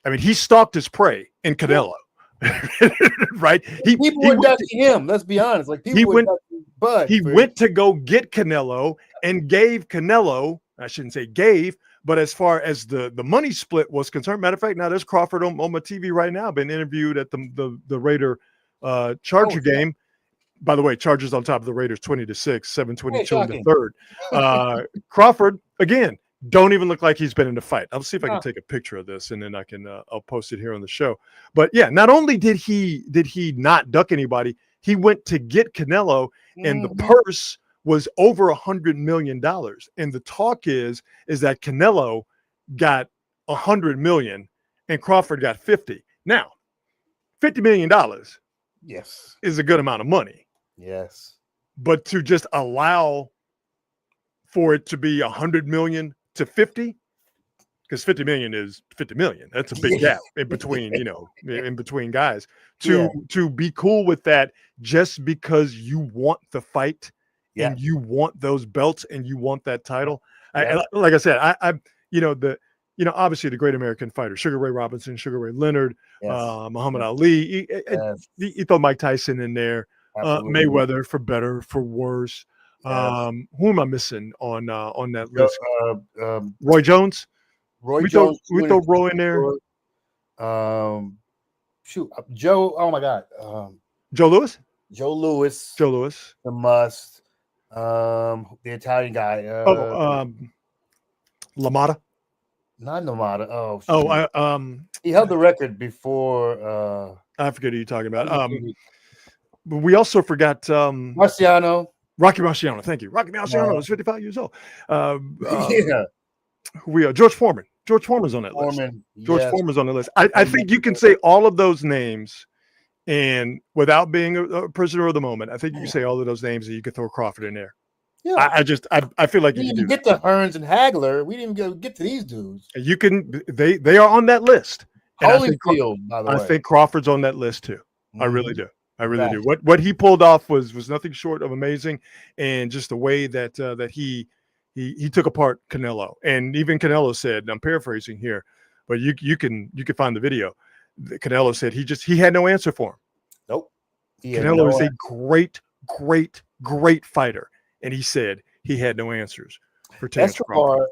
I mean, he stalked his prey in Canelo. Right?
People were ducking him. Let's be honest. Like people were ducking Bud.
He went to go get Canelo and gave Canelo. I shouldn't say gave, but as far as the money split was concerned, matter of fact, now there's Crawford on my TV right now, been interviewed at the Raider Charger game. By the way, Chargers on top of the Raiders 20-6, 7:22 in the third. Crawford, again, don't even look like he's been in a fight. I'll see if I can take a picture of this, and then I can I'll post it here on the show. But yeah, not only did he not duck anybody, he went to get Canelo, and the purse was over $100 million. And the talk is that Canelo got $100 million and Crawford got 50. Now, $50 million
yes,
is a good amount of money.
Yes.
but to just allow for it to be 100 million to 50, because 50 million is 50 million. That's a big gap in between, in between guys. To be cool with that just because you want the fight and you want those belts and you want that title. Like I said, obviously the great American fighters, Sugar Ray Robinson, Sugar Ray Leonard, Muhammad Ali. You throw Mike Tyson in there, Mayweather, for better, for worse. Who am I missing on that list? Roy Jones. We throw Roy in there.
Joe. Oh my God.
Joe Louis.
The Must. The Italian guy.
LaMotta.
Not LaMotta. He held the record before.
I forget who you're talking about. But we also forgot
Marciano.
Rocky Marciano. Thank you. Rocky Marciano is 55 years old. George Foreman. George Foreman's on that list. Foreman's on the list. I think you can say all of those names, and without being a prisoner of the moment, I think you can say all of those names, and you could throw Crawford in there. Yeah. I feel like
we
you
didn't get to Hearns and Hagler. We didn't even get to these dudes.
You can. They are on that list.
Holyfield, by the way.
I think Crawford's on that list too. I really do. I really do. What he pulled off was nothing short of amazing, and just the way that he took apart Canelo, and even Canelo said, and I'm paraphrasing here, but you can find the video. Canelo said he had no answer for him.
Nope.
Canelo is a great fighter, and he said he had no answers for Terence Crawford.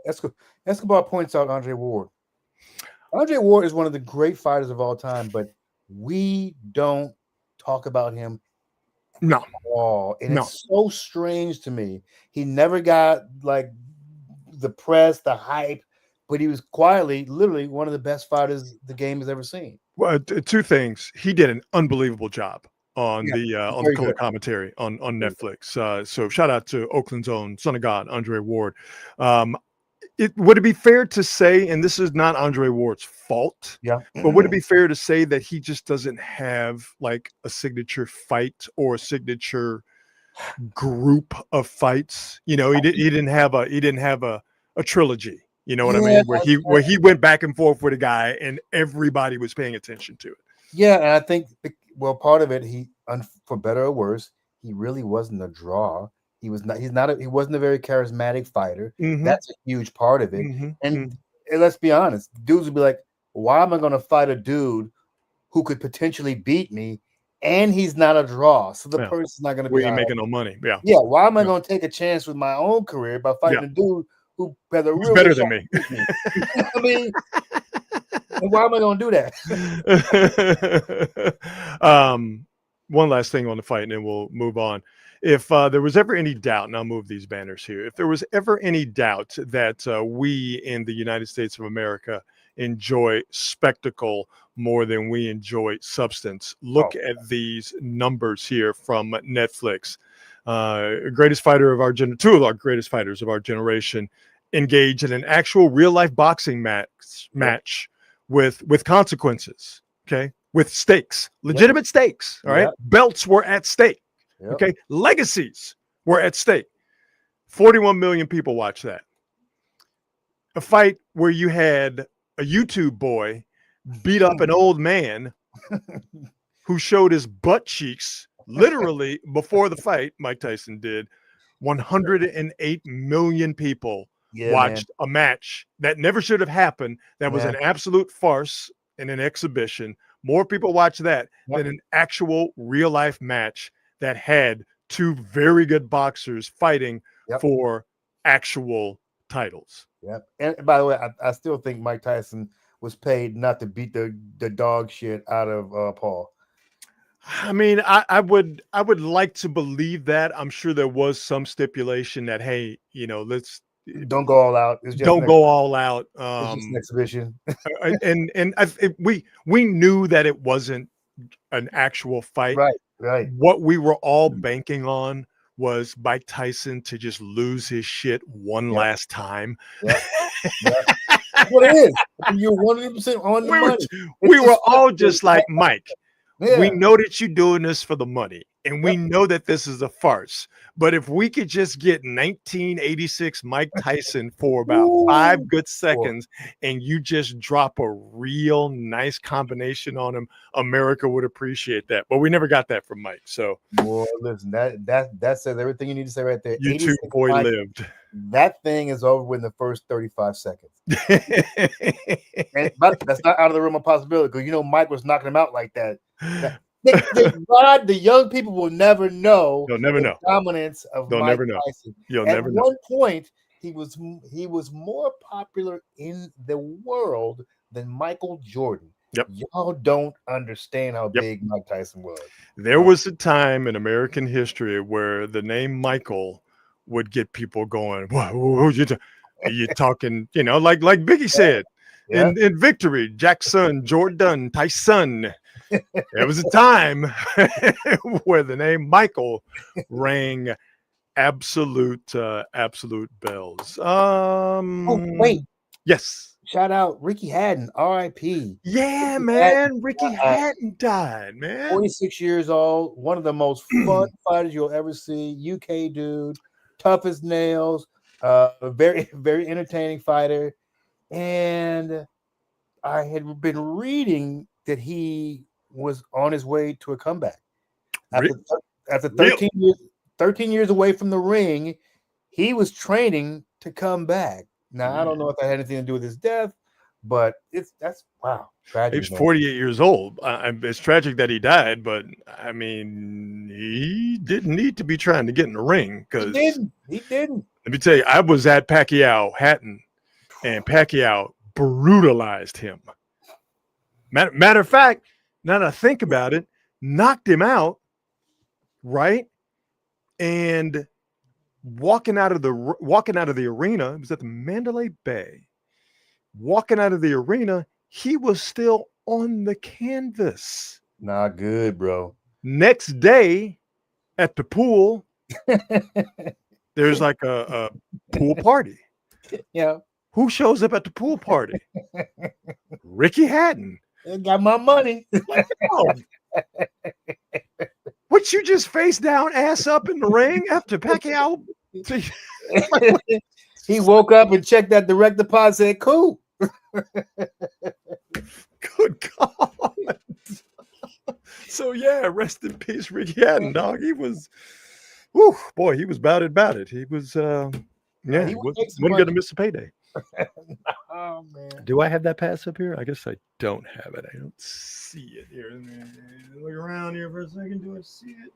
Escobar points out Andre Ward. Andre Ward is one of the great fighters of all time, but we don't talk about him at all. And it's so strange to me. He never got like the press, the hype, but he was quietly, literally one of the best fighters the game has ever seen.
Well, two things. He did an unbelievable job on the color commentary on Netflix. So shout out to Oakland's own son of God, Andre Ward. Would it be fair to say, and this is not Andre Ward's fault, but would it be fair to say that he just doesn't have like a signature fight or a signature group of fights? He didn't have a trilogy. You know what I mean? Where he went back and forth with a guy and everybody was paying attention to it.
Yeah, and I think part of it, he, for better or worse, he really wasn't a draw. He wasn't a very charismatic fighter. Mm-hmm. That's a huge part of it. Mm-hmm. And let's be honest, dudes would be like, why am I going to fight a dude who could potentially beat me and he's not a draw? So the person's not going to be
making no money. Yeah.
Yeah. Why am I going to take a chance with my own career by fighting a dude who's better
than me?
I mean, why am I going to do that?
One last thing on the fight, and then we'll move on. If there was ever any doubt, and I'll move these banners here, if there was ever any doubt that we in the United States of America enjoy spectacle more than we enjoy substance, look at these numbers here from Netflix. Greatest fighter of our two of our greatest fighters of our generation engage in an actual real-life boxing match with consequences, okay, with stakes, legitimate stakes, all right? Belts were at stake. Okay, legacies were at stake. 41 million people watched that. A fight where you had a YouTube boy beat up an old man who showed his butt cheeks literally before the fight. Mike Tyson did. 108 million people watched a match that never should have happened. That was an absolute farce and an exhibition. More people watched that than an actual real life match that had two very good boxers fighting for actual titles.
Yep. And by the way, I still think Mike Tyson was paid not to beat the dog shit out of Paul.
I mean, I would like to believe that. I'm sure there was some stipulation that, hey, let's
don't go all out.
Don't go all out.
It's just an exhibition.
and we knew that it wasn't an actual fight.
Right.
What we were all banking on was Mike Tyson to just lose his shit one last time.
Yeah. That's what it is. You're 100% on the money.
We were all just like, Mike, we know that you're doing this for the money. And we know that this is a farce. But if we could just get 1986 Mike Tyson for about 5 good seconds and you just drop a real nice combination on him, America would appreciate that. But we never got that from Mike. So,
boy, listen, that says everything you need to say right there.
You too, boy,
Mike,
lived.
That thing is over within the first 35 seconds. But that's not out of the realm of possibility because Mike was knocking him out like that. The young people will never know.
They'll never know
Dominance of Mike Tyson.
You'll never know. At
one point, he was more popular in the world than Michael Jordan.
Yep.
Y'all don't understand how big Mike Tyson was.
There was a time in American history where the name Michael would get people going. Whoa, you talking? Like Biggie said in Victory, Jackson, Jordan, Tyson. There was a time where the name Michael rang absolute bells.
Wait.
Yes.
Shout out Ricky Hatton, R.I.P.
Yeah, man. Ricky Hatton died, man.
46 years old. One of the most fun fighters you'll ever see. UK dude, tough as nails. Very, very entertaining fighter. And I had been reading that he was on his way to a comeback. After 13 years away from the ring, he was training to come back. Now, I don't know if that had anything to do with his death, but that's wow. Tragic,
he was 48 years old. It's tragic that he died, but I mean, he didn't need to be trying to get in the ring because
he didn't.
Let me tell you, I was at Hatton, and Pacquiao brutalized him. Matter of fact, now that I think about it, knocked him out, right? And walking out of the arena, it was at the Mandalay Bay. Walking out of the arena, he was still on the canvas.
Not good, bro.
Next day at the pool, there's like a pool party.
Yeah.
Who shows up at the pool party? Ricky Hatton.
Got my money.
What, you just face down, ass up in the ring after Pacquiao?
He woke up and checked that direct deposit. Said, cool.
Good God. So yeah, rest in peace, Ricky Hatton, dog. He was, he was about it. He was, wasn't going to miss a payday.
Oh man!
Do I have that pass up here? I guess I don't have it. I don't see it here. Look around here for a second. Do I see it?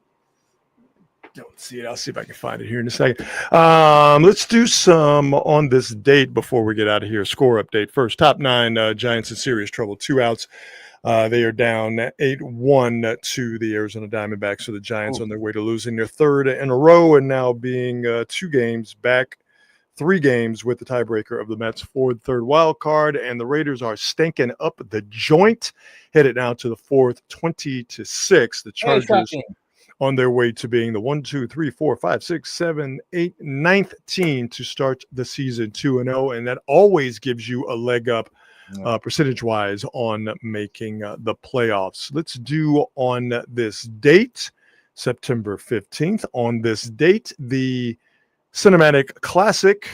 Don't see it. I'll see if I can find it here in a second. Let's do some on this date before we get out of here. Score update first. Top 9 Giants in serious trouble. 2 outs. They are down 8-1 to the Arizona Diamondbacks. So the Giants on their way to losing their 3rd in a row and now being 2 games back. 3 games with the tiebreaker of the Mets for the 3rd wild card, and the Raiders are stinking up the joint, headed now to the 4th, 20-6. The Chargers on their way to being the 9th team to start the season 2-0, and that always gives you a leg up percentage-wise on making the playoffs. Let's do on this date, September 15th. On this date, the cinematic classic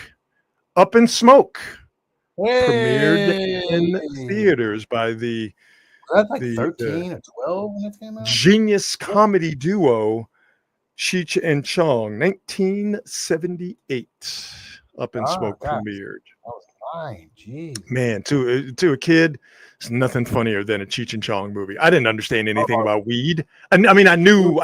Up in Smoke premiered in theaters by the
13 or 12 when it came out?
Genius comedy duo Cheech and Chong. 1978 Up in Smoke premiered.
I was lying. Jeez.
Man, to a kid, it's nothing funnier than a Cheech and Chong movie. I didn't understand anything about weed. I mean, I knew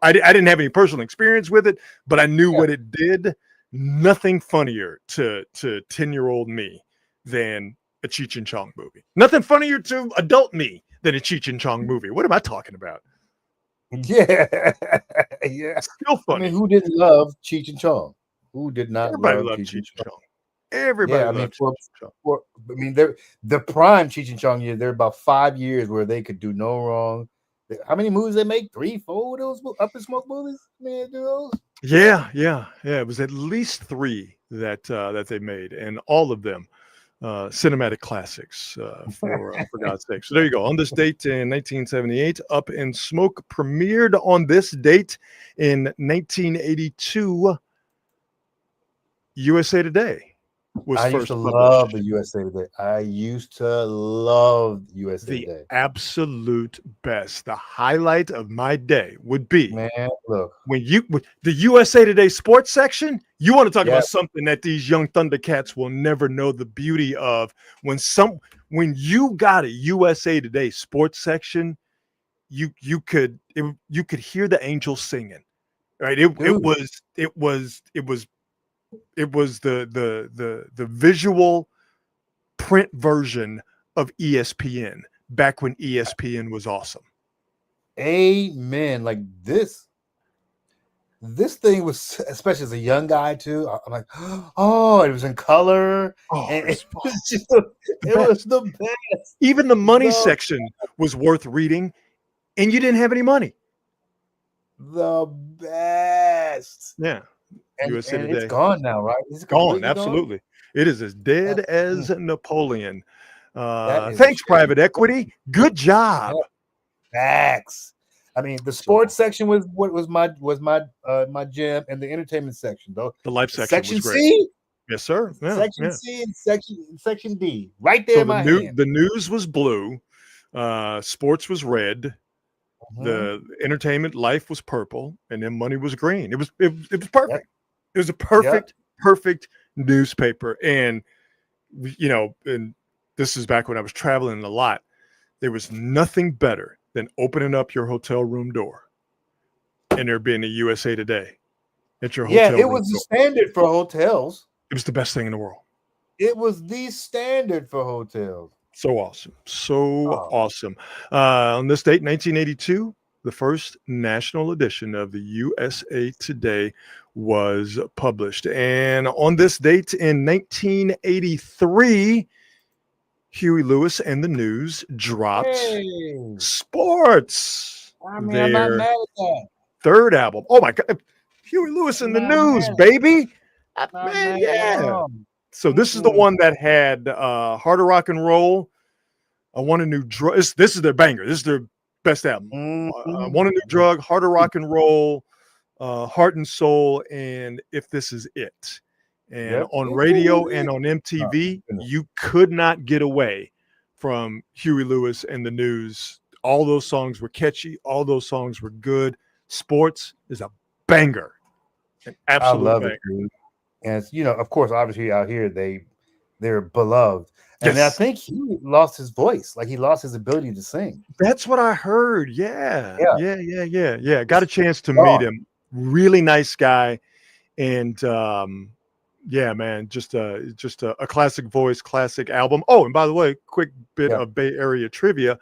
I didn't have any personal experience with it, but I knew what it did. Nothing funnier to 10-year-old me than a Cheech and Chong movie. Nothing funnier to adult me than a Cheech and Chong movie. What am I talking about?
Yeah. Yeah.
Still funny.
I mean, who didn't love Cheech and Chong? Who did not
Everybody
love
loved
Cheech and Chong?
Everybody loved Cheech and Chong.
They're the prime Cheech and Chong year. There are about 5 years where they could do no wrong. How many movies they make? 3, 4 of those Up in Smoke movies? Man, do those?
Yeah. It was at least 3 that they made, and all of them cinematic classics, for God's sake. So there you go. On this date in 1978, Up in Smoke premiered on this date in 1982. USA Today was
I
first
used to
published.
love the USA Today. I used to love USA
The
Today.
absolute best. The highlight of my day would be,
Man, look,
when the USA Today sports section. You want to talk
Yeah.
about something that these young Thundercats will never know the beauty of. When you got a USA Today sports section, you could hear the angels singing, right? It was the visual print version of ESPN back when ESPN was awesome.
amen. Like this thing was, especially as a young guy too. I'm like, oh, it was in color.
Oh,
And
it
it was the best.
Even the money section was worth reading, and you didn't have any money.
The best.
Yeah.
And
USA Today.
it's gone now, right? It's
Gone, absolutely. It is as dead as Napoleon. Thanks, private equity. Good job.
Facts. I mean, the sports section was what was my my jam, and the entertainment section, though.
The life section was great.
C.
Yes, sir. Yeah,
section C and section D, right there.
So the news was blue, sports was red, the entertainment life was purple, and then money was green. It was perfect. Yep. It was a perfect newspaper, and and this is back when I was traveling a lot. There was nothing better than opening up your hotel room door and there being a USA Today at your hotel room.
Yeah, it was the standard for hotels.
It was the best thing in the world.
It was the standard for hotels.
So awesome. Awesome. On this date, 1982, the first national edition of the USA Today was published. And on this date in 1983, Huey Lewis and the News dropped Sports.
I'm not mad at that.
Third album. Oh my God. Huey Lewis and the News, baby. Man, yeah. So this is the one that had Harder Rock and Roll. I Want a New Drug. This is their banger. This is their best album. Want a New Drug, Harder Rock and Roll, Heart and Soul, and If This Is It. And on radio and on MTV, you could not get away from Huey Lewis and the News. All those songs were catchy. All those songs were good. Sports is a banger. An absolute banger.
It, and of course, obviously out here they're beloved. And I think he lost his voice. Like he lost his ability to sing.
That's what I heard. Yeah. Got a chance to meet him. Really nice guy. And yeah, man, just a classic voice, classic album. Oh, and by the way, quick bit of Bay Area trivia.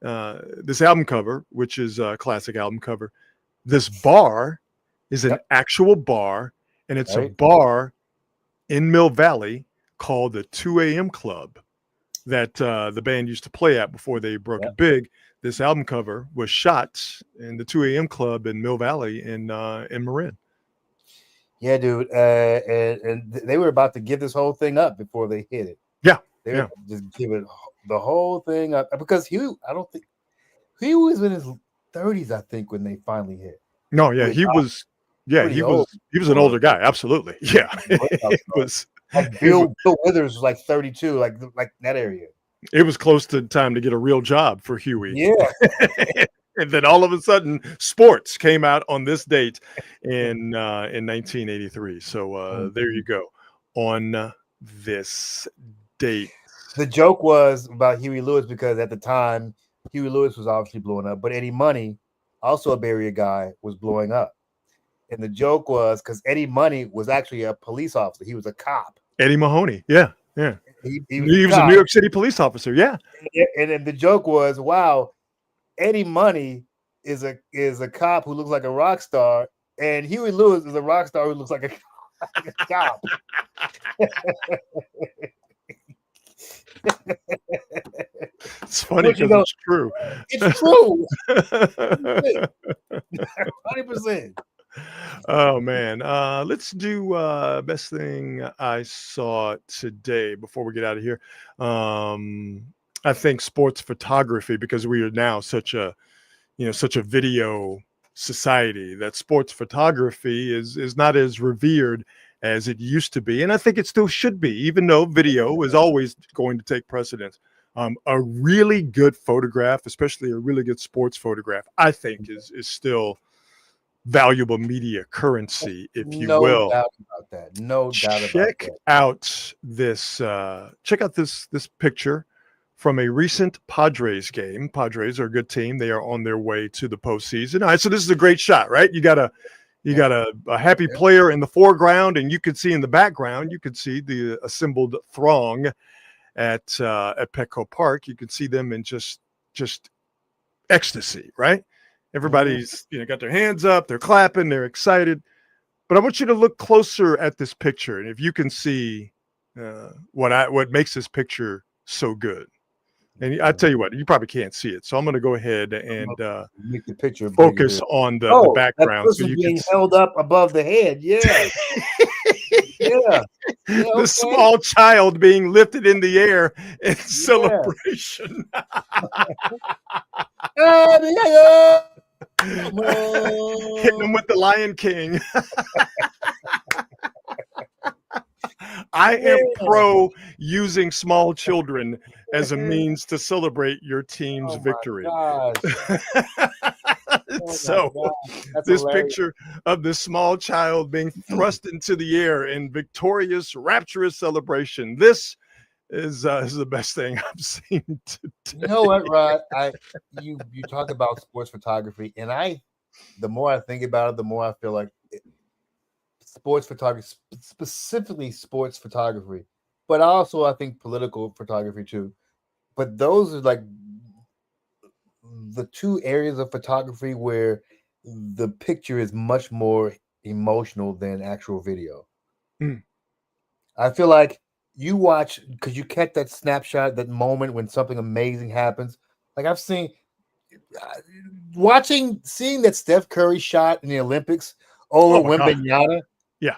This album cover, which is a classic album cover, this bar is an actual bar, and it's a bar in Mill Valley called the 2 a.m. Club that the band used to play at before they broke it big. This album cover was shot in the 2 a.m. Club in Mill Valley in Marin.
Yeah, dude. And they were about to give this whole thing up before they hit it.
Yeah.
They were just give it the whole thing up because he was in his 30s, I think, when they finally hit.
No, yeah, he was an older guy. Absolutely. Yeah. It was
like Bill Withers was like 32, like that area.
It was close to time to get a real job for Huey.
Yeah.
And then all of a sudden, Sports came out on this date in 1983. So there you go. On this date.
The joke was about Huey Lewis because at the time, Huey Lewis was obviously blowing up, but Eddie Money, also a Bay Area guy, was blowing up. And the joke was because Eddie Money was actually a police officer. He was a cop.
Eddie Mahoney. Yeah. He was a New York City police officer. Yeah.
And then the joke was, wow, Eddie Money is a cop who looks like a rock star, and Huey Lewis is a rock star who looks like a cop.
It's funny because it's true.
It's true. 100%.
Oh man. Let's do best thing I saw today before we get out of here. I think sports photography, because we are now such a video society, that sports photography is not as revered as it used to be, and I think it still should be, even though video is always going to take precedence. A really good photograph, especially a really good sports photograph, I think is still valuable media currency, if you
No
will.
doubt about that. No doubt about that.
Check out this picture from a recent Padres game. Padres are a good team. They are on their way to the postseason. All right, so this is a great shot, right? You got a happy player in the foreground, and you could see in the background, you could see the assembled throng at Petco Park. You could see them in just ecstasy, right? Everybody's got their hands up, they're clapping, they're excited. But I want you to look closer at this picture, and if you can see what makes this picture so good. And I tell you what, you probably can't see it, so I'm going to go ahead and
make the picture
focus on the background.
That person being held up above the head, yeah.
The small child being lifted in the air in celebration. Hitting them with the Lion King. I am pro using small children as a means to celebrate your team's victory. This picture of this small child being thrust into the air in victorious, rapturous celebration. This is the best thing I've seen today.
You know what, Rod? You talk about sports photography, and the more I think about it, the more I feel like sports photography, specifically sports photography, but also I think political photography too. But those are like the two areas of photography where the picture is much more emotional than actual video. I feel like you watch, because you catch that snapshot, that moment when something amazing happens. Like I've seen, seeing that Steph Curry shot in the Olympics over Wembanyama.
Yeah,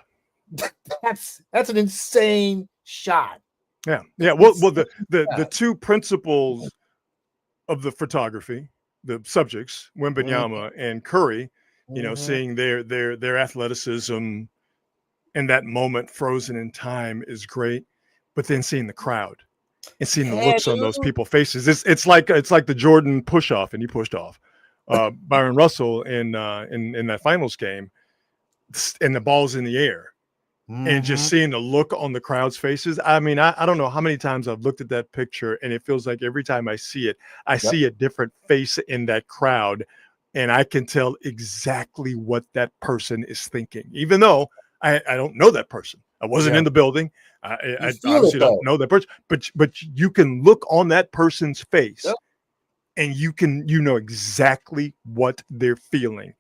that's an insane shot.
Yeah. Well, the two principles of the photography, the subjects, Wembanyama and Curry, seeing their athleticism in that moment frozen in time is great, but then seeing the crowd and seeing the looks on those people's faces, it's like the Jordan push off, and he pushed off Byron Russell in that finals game, and the ball's in the air. And just seeing the look on the crowd's faces. I mean, I don't know how many times I've looked at that picture, and it feels like every time I see it, I see a different face in that crowd, and I can tell exactly what that person is thinking, even though I don't know that person. I wasn't in the building. I obviously don't know that person, but you can look on that person's face, and you know exactly what they're feeling.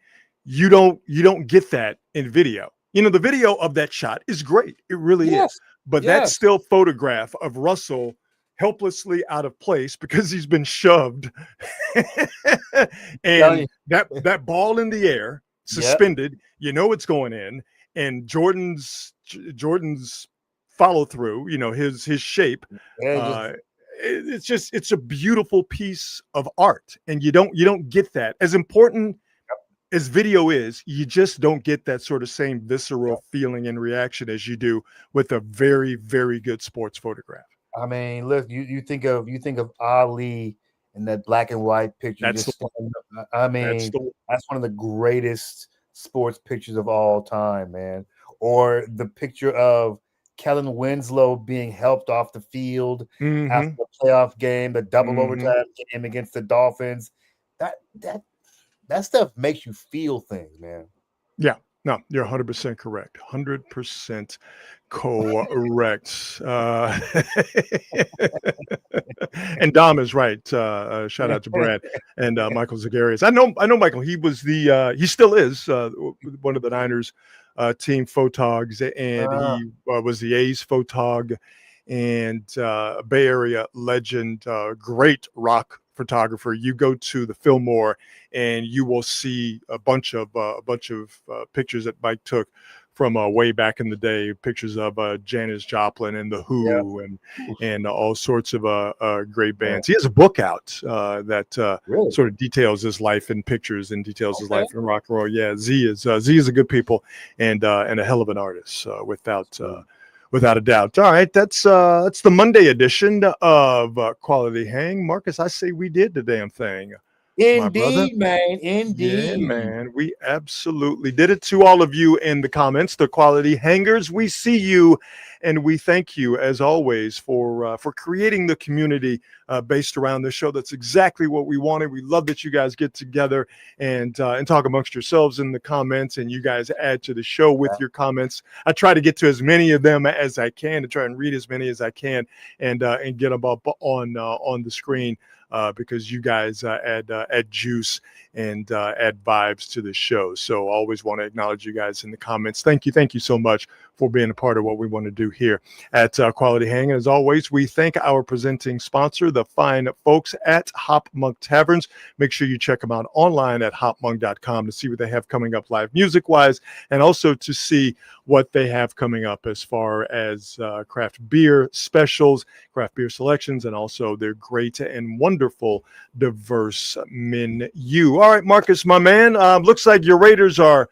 You don't get that in video. The video of that shot is great. It really is. But that still photograph of Russell helplessly out of place because he's been shoved and that ball in the air, suspended, it's going in, and Jordan's follow through, his shape. It's a beautiful piece of art. And you don't get that. As important as video is, you just don't get that sort of same visceral feeling and reaction as you do with a very, very good sports photograph.
I mean, look, you think of Ali in that black and white picture. That's one of the greatest sports pictures of all time, man. Or the picture of Kellen Winslow being helped off the field after the playoff game, the double overtime game against the Dolphins. That stuff makes you feel things, man.
Yeah, no, you're 100% correct. 100% correct. And Dom is right. Shout out to Brad and Michael Zagarias. I know Michael. He was he still is one of the Niners team photogs, and he was the A's photog and Bay Area legend, great rock photographer, you go to the Fillmore and you will see a bunch of pictures that Mike took from way back in the day, pictures of Janis Joplin and the Who and all sorts of great bands. He has a book out that
Really?
sort of details his life in pictures and details his life in rock and roll. Yeah, Z is a good people and a hell of an artist without a doubt. All right, that's the Monday edition of Quality Hang. Marcus, I say we did the damn thing.
Indeed, man. Indeed.
Yeah, man. We absolutely did it. To all of you in the comments, the Quality Hangers, we see you and we thank you as always for creating the community based around this show. That's exactly what we wanted. We love that you guys get together and talk amongst yourselves in the comments, and you guys add to the show with your comments. I try to get to as many of them as I can, to try and read as many as I can and get them up on the screen. Because you guys add juice and add vibes to the show. So always want to acknowledge you guys in the comments. Thank you so much for being a part of what we want to do here at Quality Hang. As always, we thank our presenting sponsor, the fine folks at Hop Monk Taverns. Make sure you check them out online at hopmonk.com to see what they have coming up live music-wise, and also to see what they have coming up as far as craft beer specials, craft beer selections, and also their great and wonderful diverse menu. All right, Marcus, my man, looks like your Raiders are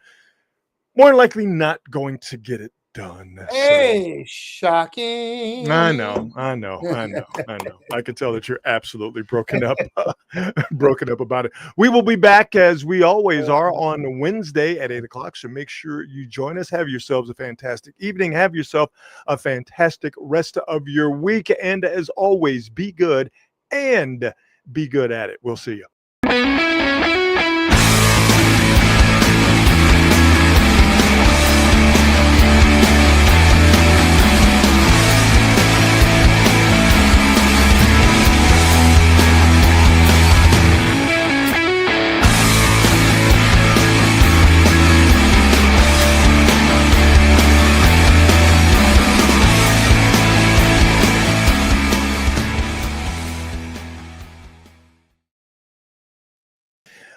more likely not going to get it done.
Hey, shocking.
I know. I can tell that you're absolutely broken up about it. We will be back as we always are on Wednesday at 8:00. So make sure you join us. Have yourselves a fantastic evening. Have yourself a fantastic rest of your week. And as always, be good and be good at it. We'll see you.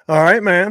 All right, man.